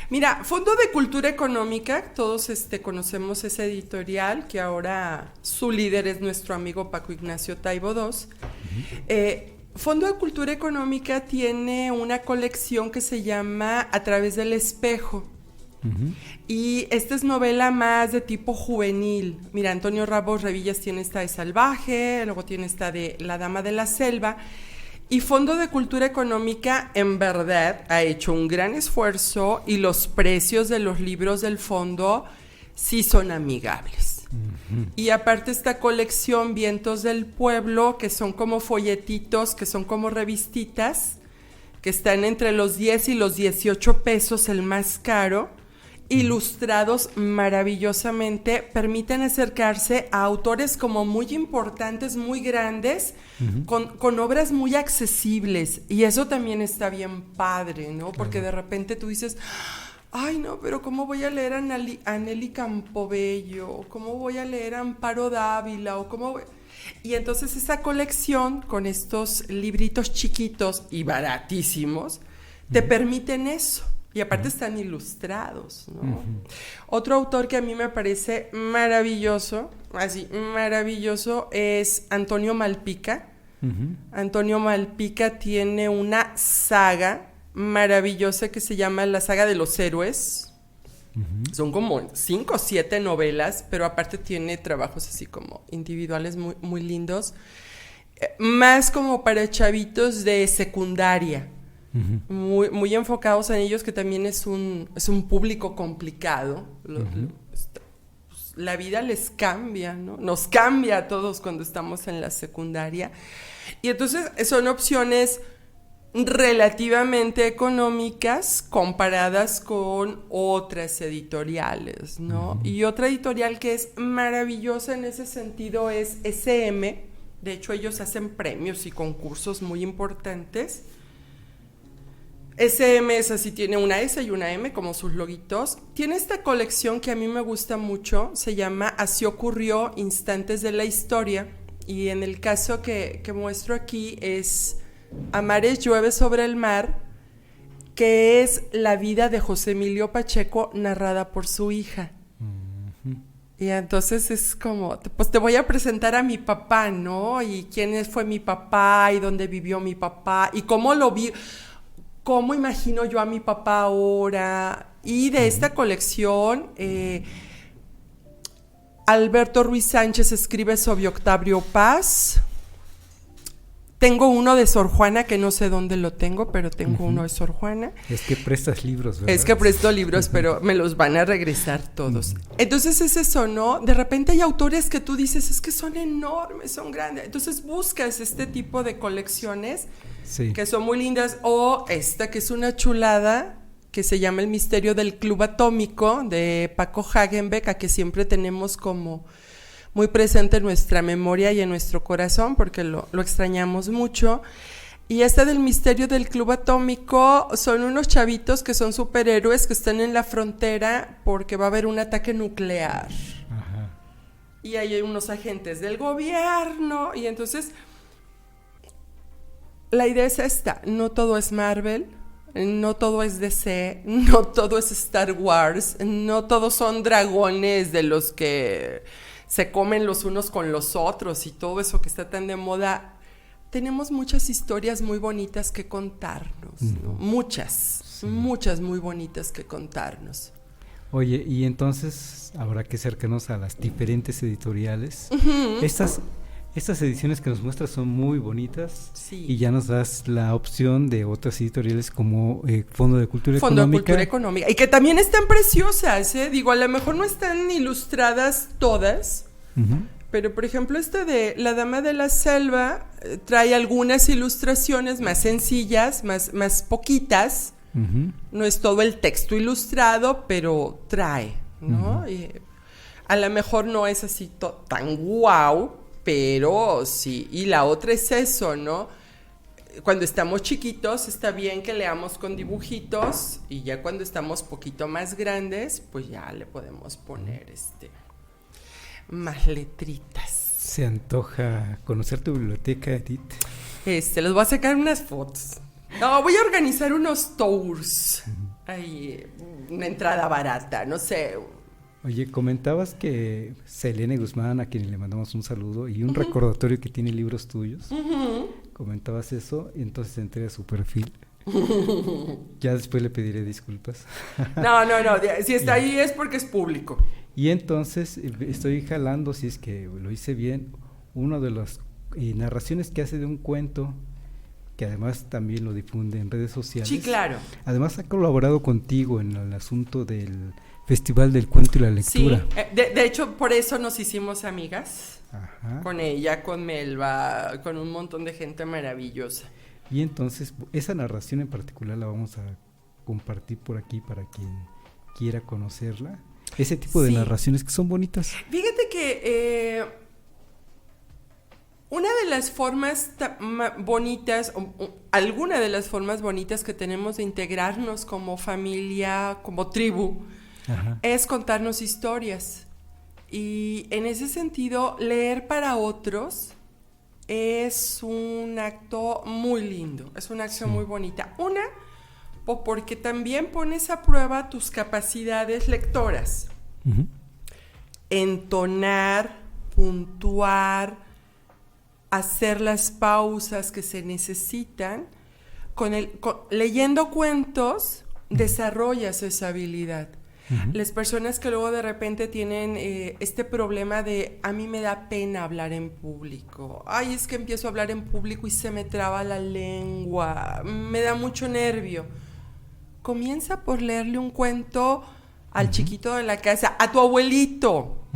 Speaker 3: Mira, Fondo de Cultura Económica, todos conocemos ese editorial, que ahora su líder es nuestro amigo Paco Ignacio Taibo II. Uh-huh. Fondo de Cultura Económica tiene una colección que se llama A través del espejo. Uh-huh. Y esta es novela más de tipo juvenil. Mira, Antonio Ramos Revillas tiene esta de Salvaje, luego tiene esta de La Dama de la Selva. Y Fondo de Cultura Económica, en verdad, ha hecho un gran esfuerzo y los precios de los libros del fondo sí son amigables. Uh-huh. Y aparte esta colección Vientos del Pueblo, que son como folletitos, que son como revistitas, que están entre los 10 y los 18 pesos, el más caro, ilustrados maravillosamente, permiten acercarse a autores como muy importantes, muy grandes, uh-huh, con obras muy accesibles, y eso también está bien padre, ¿no? Porque de repente tú dices, ay no, pero ¿cómo voy a leer a Nelly Campobello? ¿Cómo voy a leer a Amparo Dávila? ¿O cómo voy? Y entonces esa colección con estos libritos chiquitos y baratísimos te permiten eso. Y aparte están ilustrados, ¿no? Uh-huh. Otro autor que a mí me parece maravilloso, así, maravilloso, es Antonio Malpica. Uh-huh. Antonio Malpica tiene una saga maravillosa que se llama La Saga de los Héroes. Uh-huh. Son como 5 o 7 novelas, pero aparte tiene trabajos así como individuales muy, muy lindos. Más como para chavitos de secundaria. Uh-huh. Muy, muy enfocados en ellos, que también es un público complicado. Uh-huh. La vida les cambia, ¿no? Nos cambia a todos cuando estamos en la secundaria. Y entonces son opciones relativamente económicas comparadas con otras editoriales, ¿no? Uh-huh. Y otra editorial que es maravillosa en ese sentido es SM. De hecho, ellos hacen premios y concursos muy importantes. SM es así, tiene una S y una M como sus loguitos. Tiene esta colección que a mí me gusta mucho, se llama Así ocurrió, Instantes de la Historia, y en el caso que muestro aquí es A mares llueve sobre el mar, que es la vida de José Emilio Pacheco narrada por su hija. Uh-huh. Y entonces es como, pues te voy a presentar a mi papá, ¿no? Y quién fue mi papá y dónde vivió mi papá y cómo lo vi. ¿Cómo imagino yo a mi papá ahora? Y de esta colección, Alberto Ruiz Sánchez escribe sobre Octavio Paz. Tengo uno de Sor Juana, que no sé dónde lo tengo, pero tengo uno de Sor Juana.
Speaker 2: Es que prestas libros, ¿verdad?
Speaker 3: Es que presto libros, pero me los van a regresar todos. Entonces es eso, ¿no? De repente hay autores que tú dices, es que son enormes, son grandes. Entonces buscas este tipo de colecciones, sí, que son muy lindas. O esta que es una chulada, que se llama El misterio del Club Atómico, de Paco Hagenbeck, a que siempre tenemos como muy presente en nuestra memoria y en nuestro corazón, porque lo extrañamos mucho. Y del misterio del Club Atómico son unos chavitos que son superhéroes que están en la frontera porque va a haber un ataque nuclear.
Speaker 2: Ajá.
Speaker 3: Y ahí hay unos agentes del gobierno, y entonces la idea es esta: no todo es Marvel, no todo es DC, no todo es Star Wars, no todos son dragones de los que se comen los unos con los otros y todo eso que está tan de moda. Tenemos muchas historias muy bonitas que contarnos, ¿no? Muchas muy bonitas que contarnos.
Speaker 2: Oye, y entonces habrá que acercarnos a las diferentes editoriales. Estas ediciones que nos muestras son muy bonitas,
Speaker 3: sí.
Speaker 2: Y ya nos das la opción de otras editoriales como Fondo de Cultura
Speaker 3: Fondo
Speaker 2: Económica.
Speaker 3: de Cultura Económica, y que también están preciosas, digo, a lo mejor no están ilustradas todas, pero por ejemplo de La Dama de la Selva trae algunas ilustraciones más sencillas, más poquitas. No es todo el texto ilustrado, pero trae, ¿no? Y a lo mejor no es así tan guau, pero sí. Y la otra es eso, ¿no? Cuando estamos chiquitos está bien que leamos con dibujitos, y ya cuando estamos poquito más grandes, pues ya le podemos poner más letritas.
Speaker 2: Se antoja conocer tu biblioteca, Edith.
Speaker 3: Les voy a sacar unas fotos. No, voy a organizar unos tours. Ahí, una entrada barata, no sé.
Speaker 2: Oye, comentabas que Selene Guzmán, a quien le mandamos un saludo, y un recordatorio que tiene libros tuyos. Comentabas eso, y entonces entré a su perfil. Ya después le pediré disculpas.
Speaker 3: No, si está ahí es porque es público.
Speaker 2: Y entonces estoy jalando, si es que lo hice bien, una de las narraciones que hace de un cuento, que además también lo difunde en redes sociales.
Speaker 3: Sí, claro.
Speaker 2: Además ha colaborado contigo en el asunto del Festival del Cuento y la Lectura.
Speaker 3: Sí, de hecho por eso nos hicimos amigas.
Speaker 2: Ajá.
Speaker 3: Con ella, con Melba, con un montón de gente maravillosa.
Speaker 2: Y entonces esa narración en particular la vamos a compartir por aquí para quien quiera conocerla. Ese tipo de narraciones que son bonitas.
Speaker 3: Fíjate que una de las formas bonitas, alguna de las formas bonitas que tenemos de integrarnos como familia, como tribu, es contarnos historias. Y en ese sentido, leer para otros es un acto muy lindo, es una acción muy bonita. Porque también pones a prueba tus capacidades lectoras. Entonar, puntuar, hacer las pausas que se necesitan. Leyendo cuentos, desarrollas esa habilidad. Las personas que luego de repente tienen este problema de a mí me da pena hablar en público, ay, es que empiezo a hablar en público y se me traba la lengua, me da mucho nervio. Comienza por leerle un cuento al chiquito de la casa, a tu abuelito.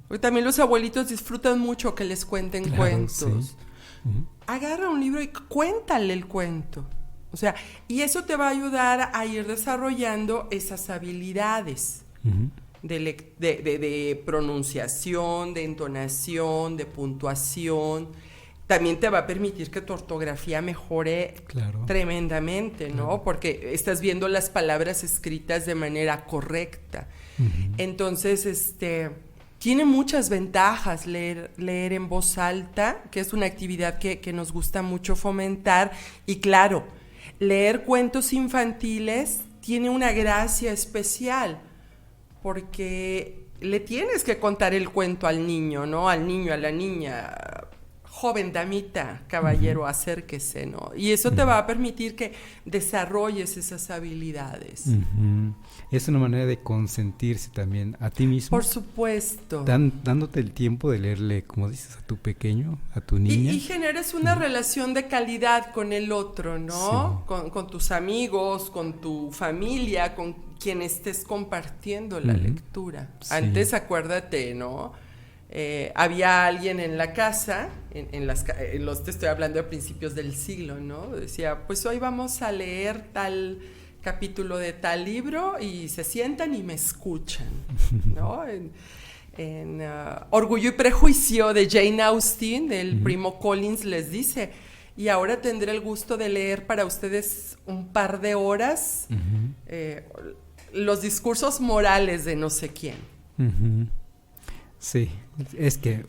Speaker 3: Porque también los abuelitos disfrutan mucho que les cuenten cuentos. Sí. Agarra un libro y cuéntale el cuento. O sea, y eso te va a ayudar a ir desarrollando esas habilidades de pronunciación, de entonación, de puntuación. También te va a permitir que tu ortografía mejore tremendamente, ¿no? Claro. Porque estás viendo las palabras escritas de manera correcta. Entonces, tiene muchas ventajas leer en voz alta, que es una actividad que nos gusta mucho fomentar. Y claro, leer cuentos infantiles tiene una gracia especial, porque le tienes que contar el cuento al niño, ¿no? Al niño, a la niña. Joven damita, caballero, acérquese, ¿no? Y eso te va a permitir que desarrolles esas habilidades.
Speaker 2: Es una manera de consentirse también a ti mismo.
Speaker 3: Por supuesto.
Speaker 2: Dándote el tiempo de leerle, como dices, a tu pequeño, a tu niña.
Speaker 3: Y generas una relación de calidad con el otro, ¿no? Sí. Con tus amigos, con tu familia, con quien estés compartiendo la lectura. Sí. Antes, acuérdate, ¿no? Había alguien en la casa, te estoy hablando de principios del siglo, ¿no? Decía, pues hoy vamos a leer tal capítulo de tal libro y se sientan y me escuchan, ¿no? En Orgullo y Prejuicio de Jane Austen, el primo Collins les dice, y ahora tendré el gusto de leer para ustedes un par de horas los discursos morales de no sé quién.
Speaker 2: Sí, es que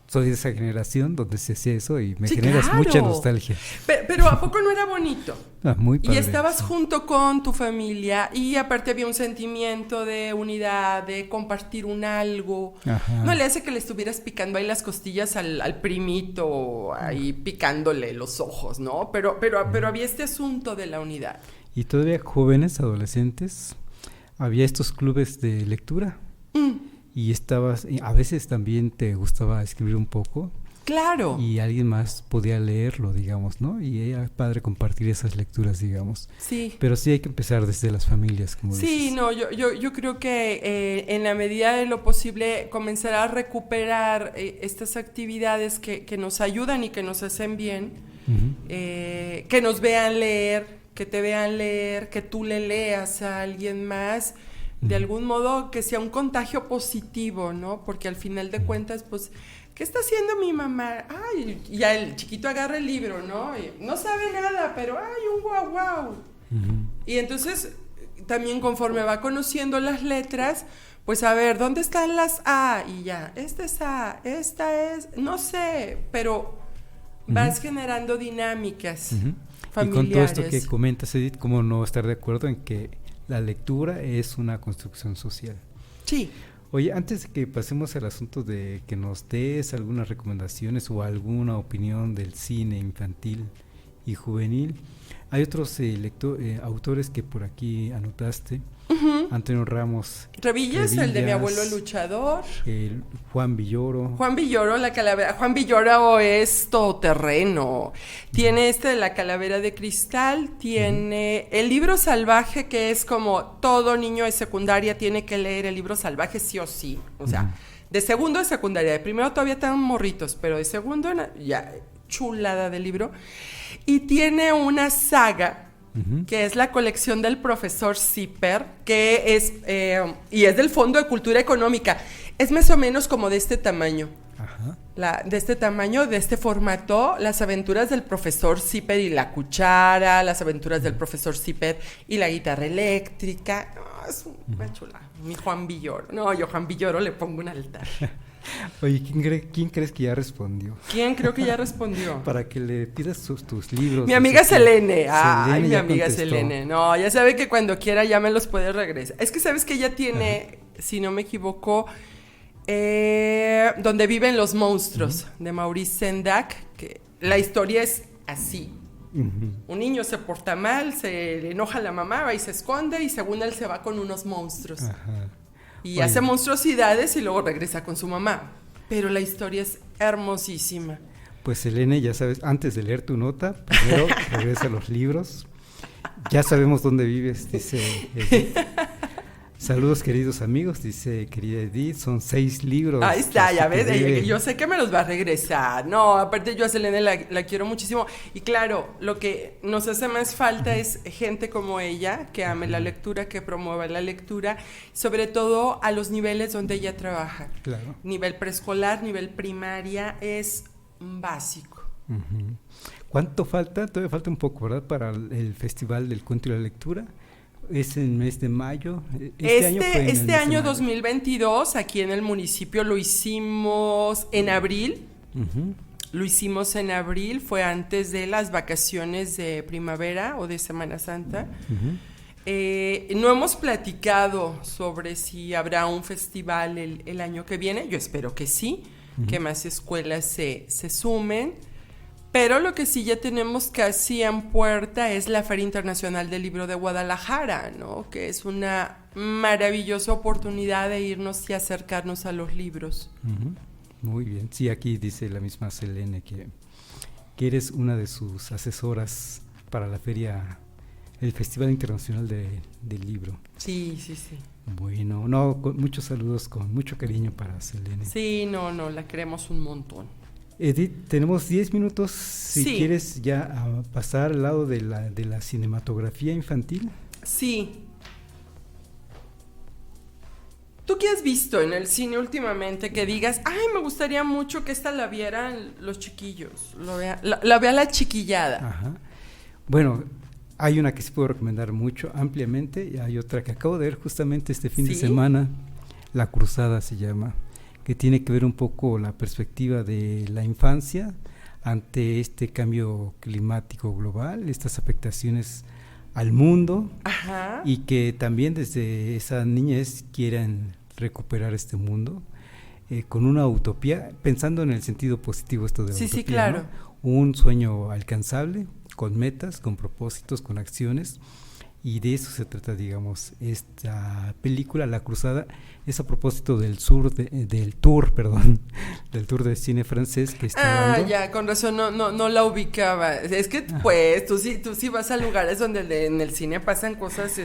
Speaker 2: soy de esa generación donde se hacía eso y me
Speaker 3: Sí,
Speaker 2: generas
Speaker 3: claro.
Speaker 2: mucha nostalgia.
Speaker 3: Pero ¿a poco no era bonito?
Speaker 2: Muy padre.
Speaker 3: Y estabas
Speaker 2: Sí.
Speaker 3: junto con tu familia y aparte había un sentimiento de unidad, de compartir un algo.
Speaker 2: Ajá.
Speaker 3: No le hace que le estuvieras picando ahí las costillas al primito, ahí picándole los ojos, ¿no? Pero había este asunto de la unidad.
Speaker 2: Y todavía jóvenes, adolescentes, había estos clubes de lectura. Y a veces también te gustaba escribir un poco.
Speaker 3: Claro.
Speaker 2: Y alguien más podía leerlo, digamos, ¿no? Y era padre compartir esas lecturas, digamos.
Speaker 3: Sí.
Speaker 2: Pero sí hay que empezar desde las familias, como dices.
Speaker 3: Sí, no, yo creo que en la medida de lo posible comenzar a recuperar estas actividades que nos ayudan y que nos hacen bien, que nos vean leer, que te vean leer, que tú le leas a alguien más, de algún modo que sea un contagio positivo, ¿no? Porque al final de cuentas, pues, ¿qué está haciendo mi mamá? Ay, y ya el chiquito agarra el libro, ¿no? Y no sabe nada, pero ¡ay, un guau guau! Y entonces, también conforme va conociendo las letras, pues a ver, ¿dónde están las A? Y ya, esta es A, esta es, no sé, pero vas generando dinámicas familiares.
Speaker 2: Y con todo esto que comentas, Edith, ¿cómo no estar de acuerdo en que la lectura es una construcción social?
Speaker 3: Sí.
Speaker 2: Oye, antes de que pasemos al asunto de que nos des algunas recomendaciones o alguna opinión del cine infantil y juvenil, hay otros autores que por aquí anotaste. Antonio Ramos
Speaker 3: Revillas, el de Mi abuelo luchador.
Speaker 2: Juan Villoro.
Speaker 3: Juan Villoro, la calavera. Juan Villoro es todoterreno. Tiene de la calavera de cristal, tiene el libro salvaje, que es como todo niño de secundaria tiene que leer el libro salvaje sí o sí. O sea, de segundo de secundaria, de primero todavía están morritos, pero de segundo ya chulada de libro. Y tiene una saga que es la colección del profesor Zipper, que es, y es del Fondo de Cultura Económica. Es más o menos como de este tamaño. De este tamaño, de este formato, las aventuras del profesor Zipper y la cuchara, las aventuras del profesor Zipper y la guitarra eléctrica. No, es una chula. Mi Juan Villoro. No, yo Juan Villoro le pongo un altar.
Speaker 2: Oye, ¿quién crees que ya respondió?
Speaker 3: ¿Quién creo que ya respondió?
Speaker 2: Para que le pidas tus libros.
Speaker 3: Mi amiga Selene. Ay, mi
Speaker 2: ya
Speaker 3: amiga
Speaker 2: contestó.
Speaker 3: Selene. No, ya sabe que cuando quiera ya me los puede regresar. Es que sabes que ella tiene, si no me equivoco, Donde viven los monstruos, de Maurice Sendak, que la historia es así. Un niño se porta mal, se le enoja a la mamá, va y se esconde, y según él se va con unos monstruos. Y hace monstruosidades y luego regresa con su mamá. Pero la historia es hermosísima.
Speaker 2: Pues Selene, ya sabes, antes de leer tu nota, primero regresa a los libros. Ya sabemos dónde vives, dice Edith. Saludos, queridos amigos, dice querida Edith, son 6 libros.
Speaker 3: Ahí está, ya ves, yo sé que me los va a regresar. No, aparte yo a Selene la quiero muchísimo. Y claro, lo que nos hace más falta es gente como ella, que ame la lectura, que promueva la lectura, sobre todo a los niveles donde ella trabaja.
Speaker 2: Claro.
Speaker 3: Nivel preescolar, nivel primaria, es básico.
Speaker 2: ¿Cuánto falta? Todavía falta un poco, ¿verdad? Para el Festival del Cuento y la Lectura. Es en el mes de mayo.
Speaker 3: Este año 2022, aquí en el municipio, lo hicimos en abril. Lo hicimos en abril, fue antes de las vacaciones de primavera o de Semana Santa. No hemos platicado sobre si habrá un festival el año que viene. Yo espero que sí, que más escuelas se sumen. Pero lo que sí ya tenemos casi en puerta es la Feria Internacional del Libro de Guadalajara, ¿no? Que es una maravillosa oportunidad de irnos y acercarnos a los libros.
Speaker 2: Muy bien. Sí, aquí dice la misma Selene que eres una de sus asesoras para la feria, el Festival Internacional del Libro.
Speaker 3: Sí.
Speaker 2: Bueno, no, con muchos saludos, con mucho cariño para Selene.
Speaker 3: Sí, no, la queremos un montón.
Speaker 2: Edith, tenemos 10 minutos, si quieres ya pasar al lado de la cinematografía infantil.
Speaker 3: Sí. ¿Tú qué has visto en el cine últimamente que digas, ay, me gustaría mucho que esta la vieran los chiquillos, la vea la chiquillada?
Speaker 2: Ajá. Bueno, hay una que sí puedo recomendar mucho, ampliamente, y hay otra que acabo de ver justamente este fin de semana, La Cruzada se llama, que tiene que ver un poco la perspectiva de la infancia ante este cambio climático global, estas afectaciones al mundo.
Speaker 3: Ajá.
Speaker 2: Y que también desde esa niñez quieren recuperar este mundo con una utopía, pensando en el sentido positivo esto de la utopía,
Speaker 3: sí, claro,
Speaker 2: ¿no? Un sueño alcanzable, con metas, con propósitos, con acciones, y de eso se trata, digamos, esta película, La Cruzada. Es a propósito del tour del tour de cine francés que está dando.
Speaker 3: Ya, con razón no la ubicaba. Es que pues tú sí vas a lugares donde en el cine pasan cosas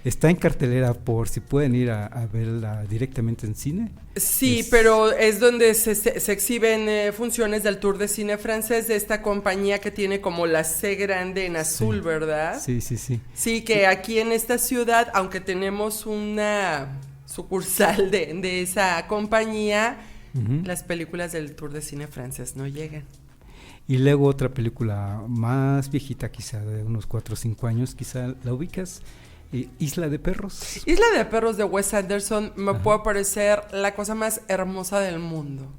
Speaker 2: Está en cartelera por si pueden ir a verla directamente en cine.
Speaker 3: Sí, pero es donde se exhiben funciones del Tour de Cine Francés de esta compañía que tiene como la C grande en azul, sí, ¿verdad?
Speaker 2: Sí.
Speaker 3: Sí, que aquí en esta ciudad, aunque tenemos una sucursal de esa compañía, las películas del Tour de Cine Francés no llegan.
Speaker 2: Y luego otra película más viejita, quizá de unos 4 o 5 años, quizá la ubicas, Isla de Perros.
Speaker 3: Isla de Perros de Wes Anderson me puede parecer la cosa más hermosa del mundo.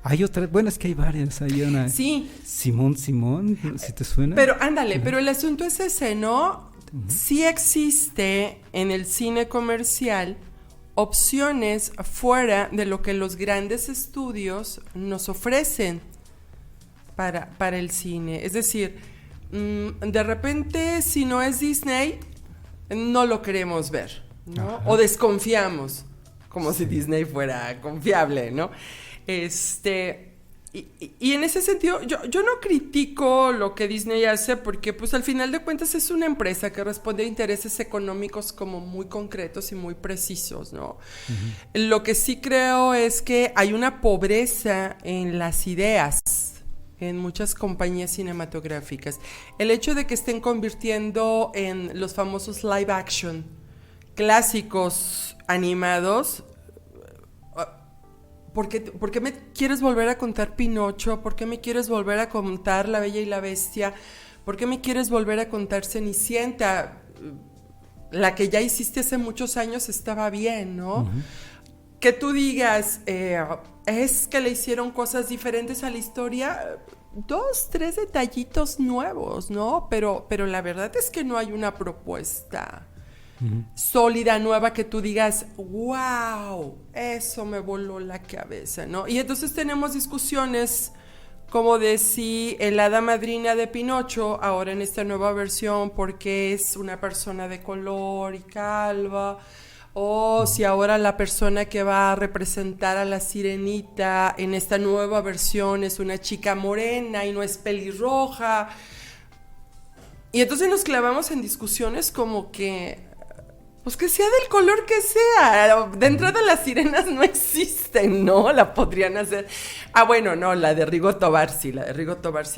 Speaker 2: Hay otras, bueno, es que hay varias, hay una...
Speaker 3: Sí.
Speaker 2: Simón, si te suena.
Speaker 3: Pero ándale, pero el asunto es ese, ¿no? Sí existe en el cine comercial opciones fuera de lo que los grandes estudios nos ofrecen para el cine. Es decir, de repente, si no es Disney, no lo queremos ver, ¿no? Ajá. O desconfiamos, como si Disney fuera confiable, ¿no? Y en ese sentido, yo no critico lo que Disney hace porque, pues, al final de cuentas es una empresa que responde a intereses económicos como muy concretos y muy precisos, ¿no? Lo que sí creo es que hay una pobreza en las ideas en muchas compañías cinematográficas. El hecho de que estén convirtiendo en los famosos live action clásicos animados. ¿Por qué me quieres volver a contar Pinocho? ¿Por qué me quieres volver a contar La Bella y la Bestia? ¿Por qué me quieres volver a contar Cenicienta? La que ya hiciste hace muchos años estaba bien, ¿no? Que tú digas, es que le hicieron cosas diferentes a la historia, 2, 3 detallitos nuevos, ¿no? Pero la verdad es que no hay una propuesta sólida, nueva, que tú digas, wow, eso me voló la cabeza, ¿no? Y entonces tenemos discusiones como de si el hada madrina de Pinocho, ahora en esta nueva versión, porque es una persona de color y calva, o si ahora la persona que va a representar a la sirenita en esta nueva versión es una chica morena y no es pelirroja. Y entonces nos clavamos en discusiones como que, pues que sea del color que sea. De entrada las sirenas no existen, ¿no? La podrían hacer. Bueno, no, la de Rigo Tobar sí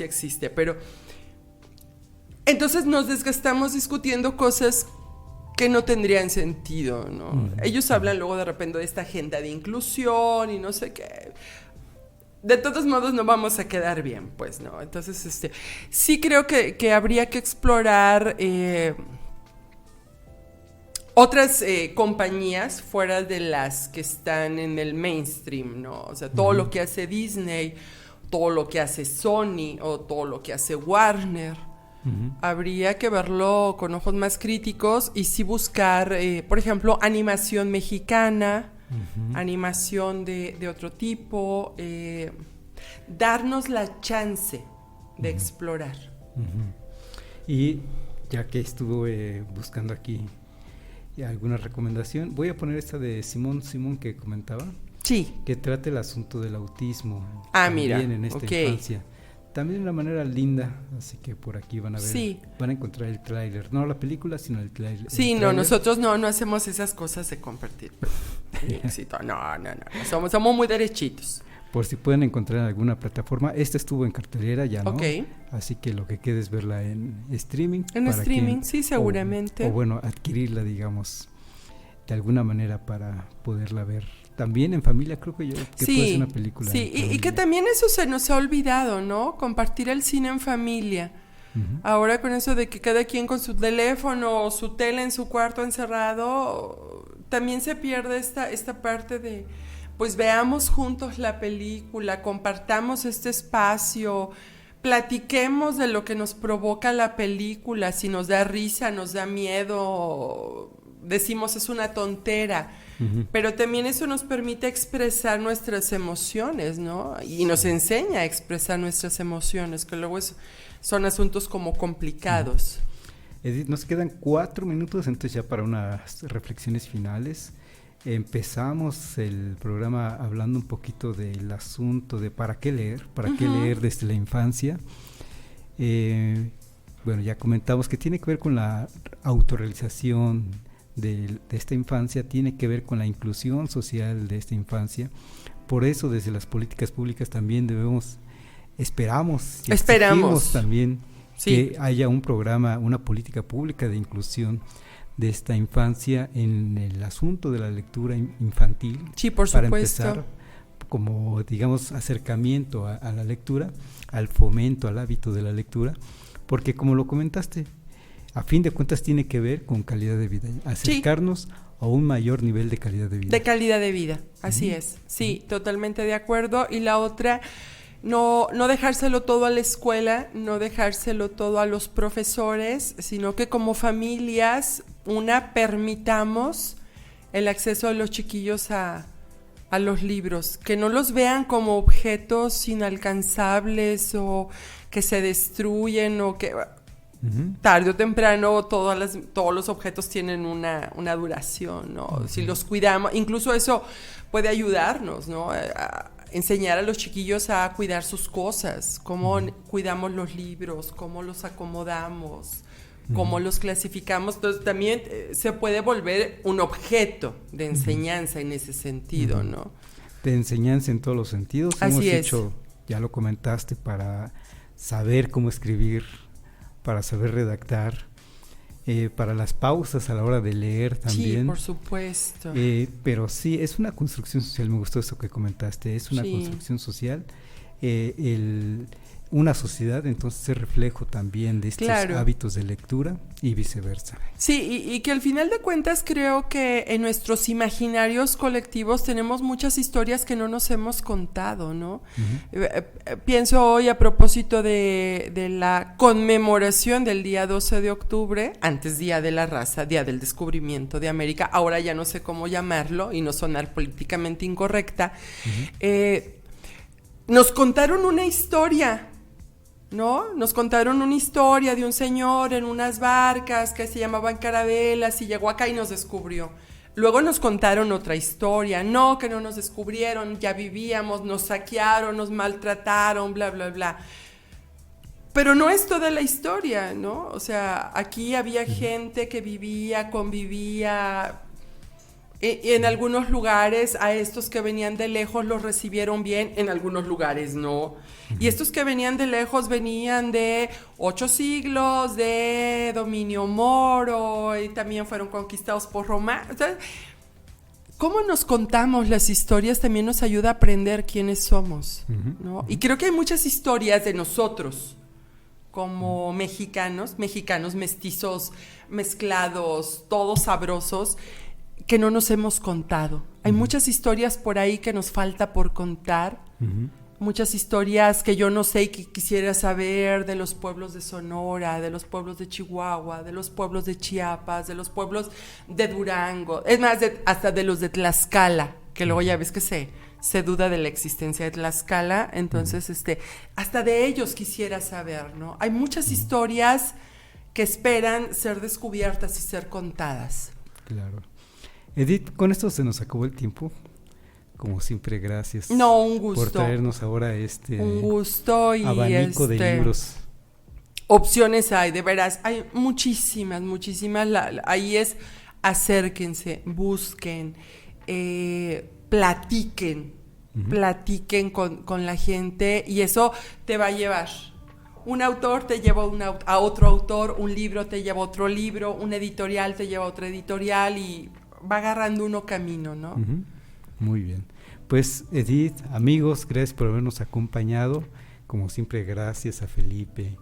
Speaker 3: existe, pero entonces nos desgastamos discutiendo cosas que no tendrían sentido, ¿no? Ellos hablan luego de repente de esta agenda de inclusión y no sé qué. De todos modos no vamos a quedar bien, pues, ¿no? Entonces, sí creo que habría que explorar otras compañías fuera de las que están en el mainstream, ¿no? O sea, todo lo que hace Disney, todo lo que hace Sony o todo lo que hace Warner. Habría que verlo con ojos más críticos y sí buscar, por ejemplo, animación mexicana, animación de otro tipo, darnos la chance de explorar.
Speaker 2: Y ya que estuve buscando aquí alguna recomendación, voy a poner esta de Simón que comentaba.
Speaker 3: Sí. Que
Speaker 2: trata el asunto del autismo.
Speaker 3: Mira,
Speaker 2: en esta infancia. También de una manera linda, así que por aquí van a ver, van a encontrar el tráiler, no la película, sino el tráiler.
Speaker 3: Sí, no, nosotros no hacemos esas cosas de compartir éxito, no, somos muy derechitos.
Speaker 2: por si pueden encontrar en alguna plataforma. Esta estuvo en cartelera, ya no.
Speaker 3: Ok.
Speaker 2: Así que lo que queda es verla en streaming.
Speaker 3: En streaming, sí, seguramente.
Speaker 2: O bueno, adquirirla, digamos, de alguna manera para poderla ver. También en familia, creo que puede ser una película.
Speaker 3: Sí, y que también eso se nos ha olvidado, ¿no? Compartir el cine en familia. Uh-huh. Ahora con eso de que cada quien con su teléfono o su tele en su cuarto encerrado, también se pierde esta parte de, pues veamos juntos la película, compartamos este espacio, platiquemos de lo que nos provoca la película, si nos da risa, nos da miedo, decimos es una tontera. Uh-huh. Pero también eso nos permite expresar nuestras emociones, ¿no? Y nos enseña a expresar nuestras emociones, que luego son asuntos como complicados.
Speaker 2: Uh-huh. Edith, nos quedan 4 minutos, entonces ya para unas reflexiones finales. Empezamos el programa hablando un poquito del asunto de para qué leer desde la infancia. Bueno, ya comentamos que tiene que ver con la autorrealización de esta infancia, tiene que ver con la inclusión social de esta infancia. Por eso desde las políticas públicas también esperamos también que haya un programa, una política pública de inclusión de esta infancia en el asunto de la lectura infantil.
Speaker 3: Sí, por
Speaker 2: para
Speaker 3: supuesto.
Speaker 2: Empezar como, digamos, acercamiento a la lectura, al fomento, al hábito de la lectura, porque como lo comentaste, a fin de cuentas tiene que ver con calidad de vida, acercarnos a un mayor nivel de calidad de vida.
Speaker 3: De calidad de vida, así es. Sí, totalmente de acuerdo. Y la otra, no dejárselo todo a la escuela, no dejárselo todo a los profesores, sino que como familias, permitamos el acceso de los chiquillos a los libros, que no los vean como objetos inalcanzables o que se destruyen o que... Uh-huh. Tarde o temprano todos los objetos tienen una duración, ¿no? Uh-huh. Si los cuidamos, incluso eso puede ayudarnos, ¿no? A enseñar a los chiquillos a cuidar sus cosas, cómo uh-huh. cuidamos los libros, cómo los acomodamos, uh-huh. cómo los clasificamos. Entonces también se puede volver un objeto de enseñanza uh-huh. en ese sentido, uh-huh. ¿no?
Speaker 2: De enseñanza en todos los sentidos.
Speaker 3: Así
Speaker 2: hemos
Speaker 3: es.
Speaker 2: Hecho, ya lo comentaste, para saber cómo escribir, para saber redactar, para las pausas a la hora de leer también.
Speaker 3: Sí, por supuesto.
Speaker 2: Pero sí, es una construcción social, me gustó eso que comentaste, es una construcción social. Una sociedad entonces es reflejo también de estos hábitos de lectura y viceversa.
Speaker 3: Sí, y que al final de cuentas creo que en nuestros imaginarios colectivos tenemos muchas historias que no nos hemos contado, ¿no? Uh-huh. Pienso hoy a propósito de la conmemoración del día 12 de octubre, antes Día de la Raza, Día del Descubrimiento de América, ahora ya no sé cómo llamarlo y no sonar políticamente incorrecta. Uh-huh. Nos contaron una historia, ¿no? Nos contaron una historia de un señor en unas barcas que se llamaban carabelas y llegó acá y nos descubrió. Luego nos contaron otra historia, que no nos descubrieron, ya vivíamos, nos saquearon, nos maltrataron, bla, bla, bla. Pero no es toda la historia, ¿no? O sea, aquí había gente que vivía, convivía. En algunos lugares a estos que venían de lejos los recibieron bien, en algunos lugares no. Y estos que venían de lejos venían de 8 siglos, de dominio moro, y también fueron conquistados por Roma. O sea, cómo nos contamos las historias también nos ayuda a aprender quiénes somos, ¿no? Y creo que hay muchas historias de nosotros como mexicanos mestizos, mezclados, todos sabrosos, que no nos hemos contado. Hay muchas historias por ahí que nos falta por contar, muchas historias que yo no sé y que quisiera saber de los pueblos de Sonora, de los pueblos de Chihuahua, de los pueblos de Chiapas, de los pueblos de Durango, es más, hasta de los de Tlaxcala, que luego ya ves que se duda de la existencia de Tlaxcala, entonces hasta de ellos quisiera saber, ¿no? Hay muchas historias que esperan ser descubiertas y ser contadas.
Speaker 2: Claro. Edith, con esto se nos acabó el tiempo. Como siempre, gracias.
Speaker 3: No, un gusto.
Speaker 2: Por traernos ahora
Speaker 3: un gusto y
Speaker 2: abanico de libros.
Speaker 3: Opciones hay, de veras, hay muchísimas. Ahí acérquense, busquen, platiquen, platiquen con la gente y eso te va a llevar. Un autor te lleva a otro autor, un libro te lleva a otro libro, un editorial te lleva a otro editorial y va agarrando uno camino, ¿no?
Speaker 2: Muy bien. Pues Edith, amigos, gracias por habernos acompañado. Como siempre, gracias a Felipe,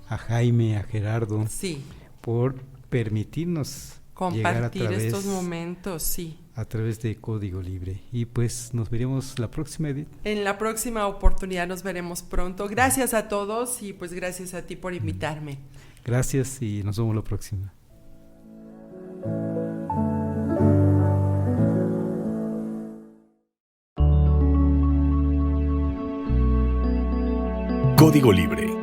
Speaker 2: a Jaime, a Gerardo,
Speaker 3: sí,
Speaker 2: por permitirnos
Speaker 3: compartir estos momentos, sí.
Speaker 2: A través de Código Libre. Y pues nos veremos la próxima, Edith.
Speaker 3: En la próxima oportunidad nos veremos pronto. Gracias a todos y pues gracias a ti por invitarme.
Speaker 2: Gracias y nos vemos la próxima.
Speaker 1: Código Libre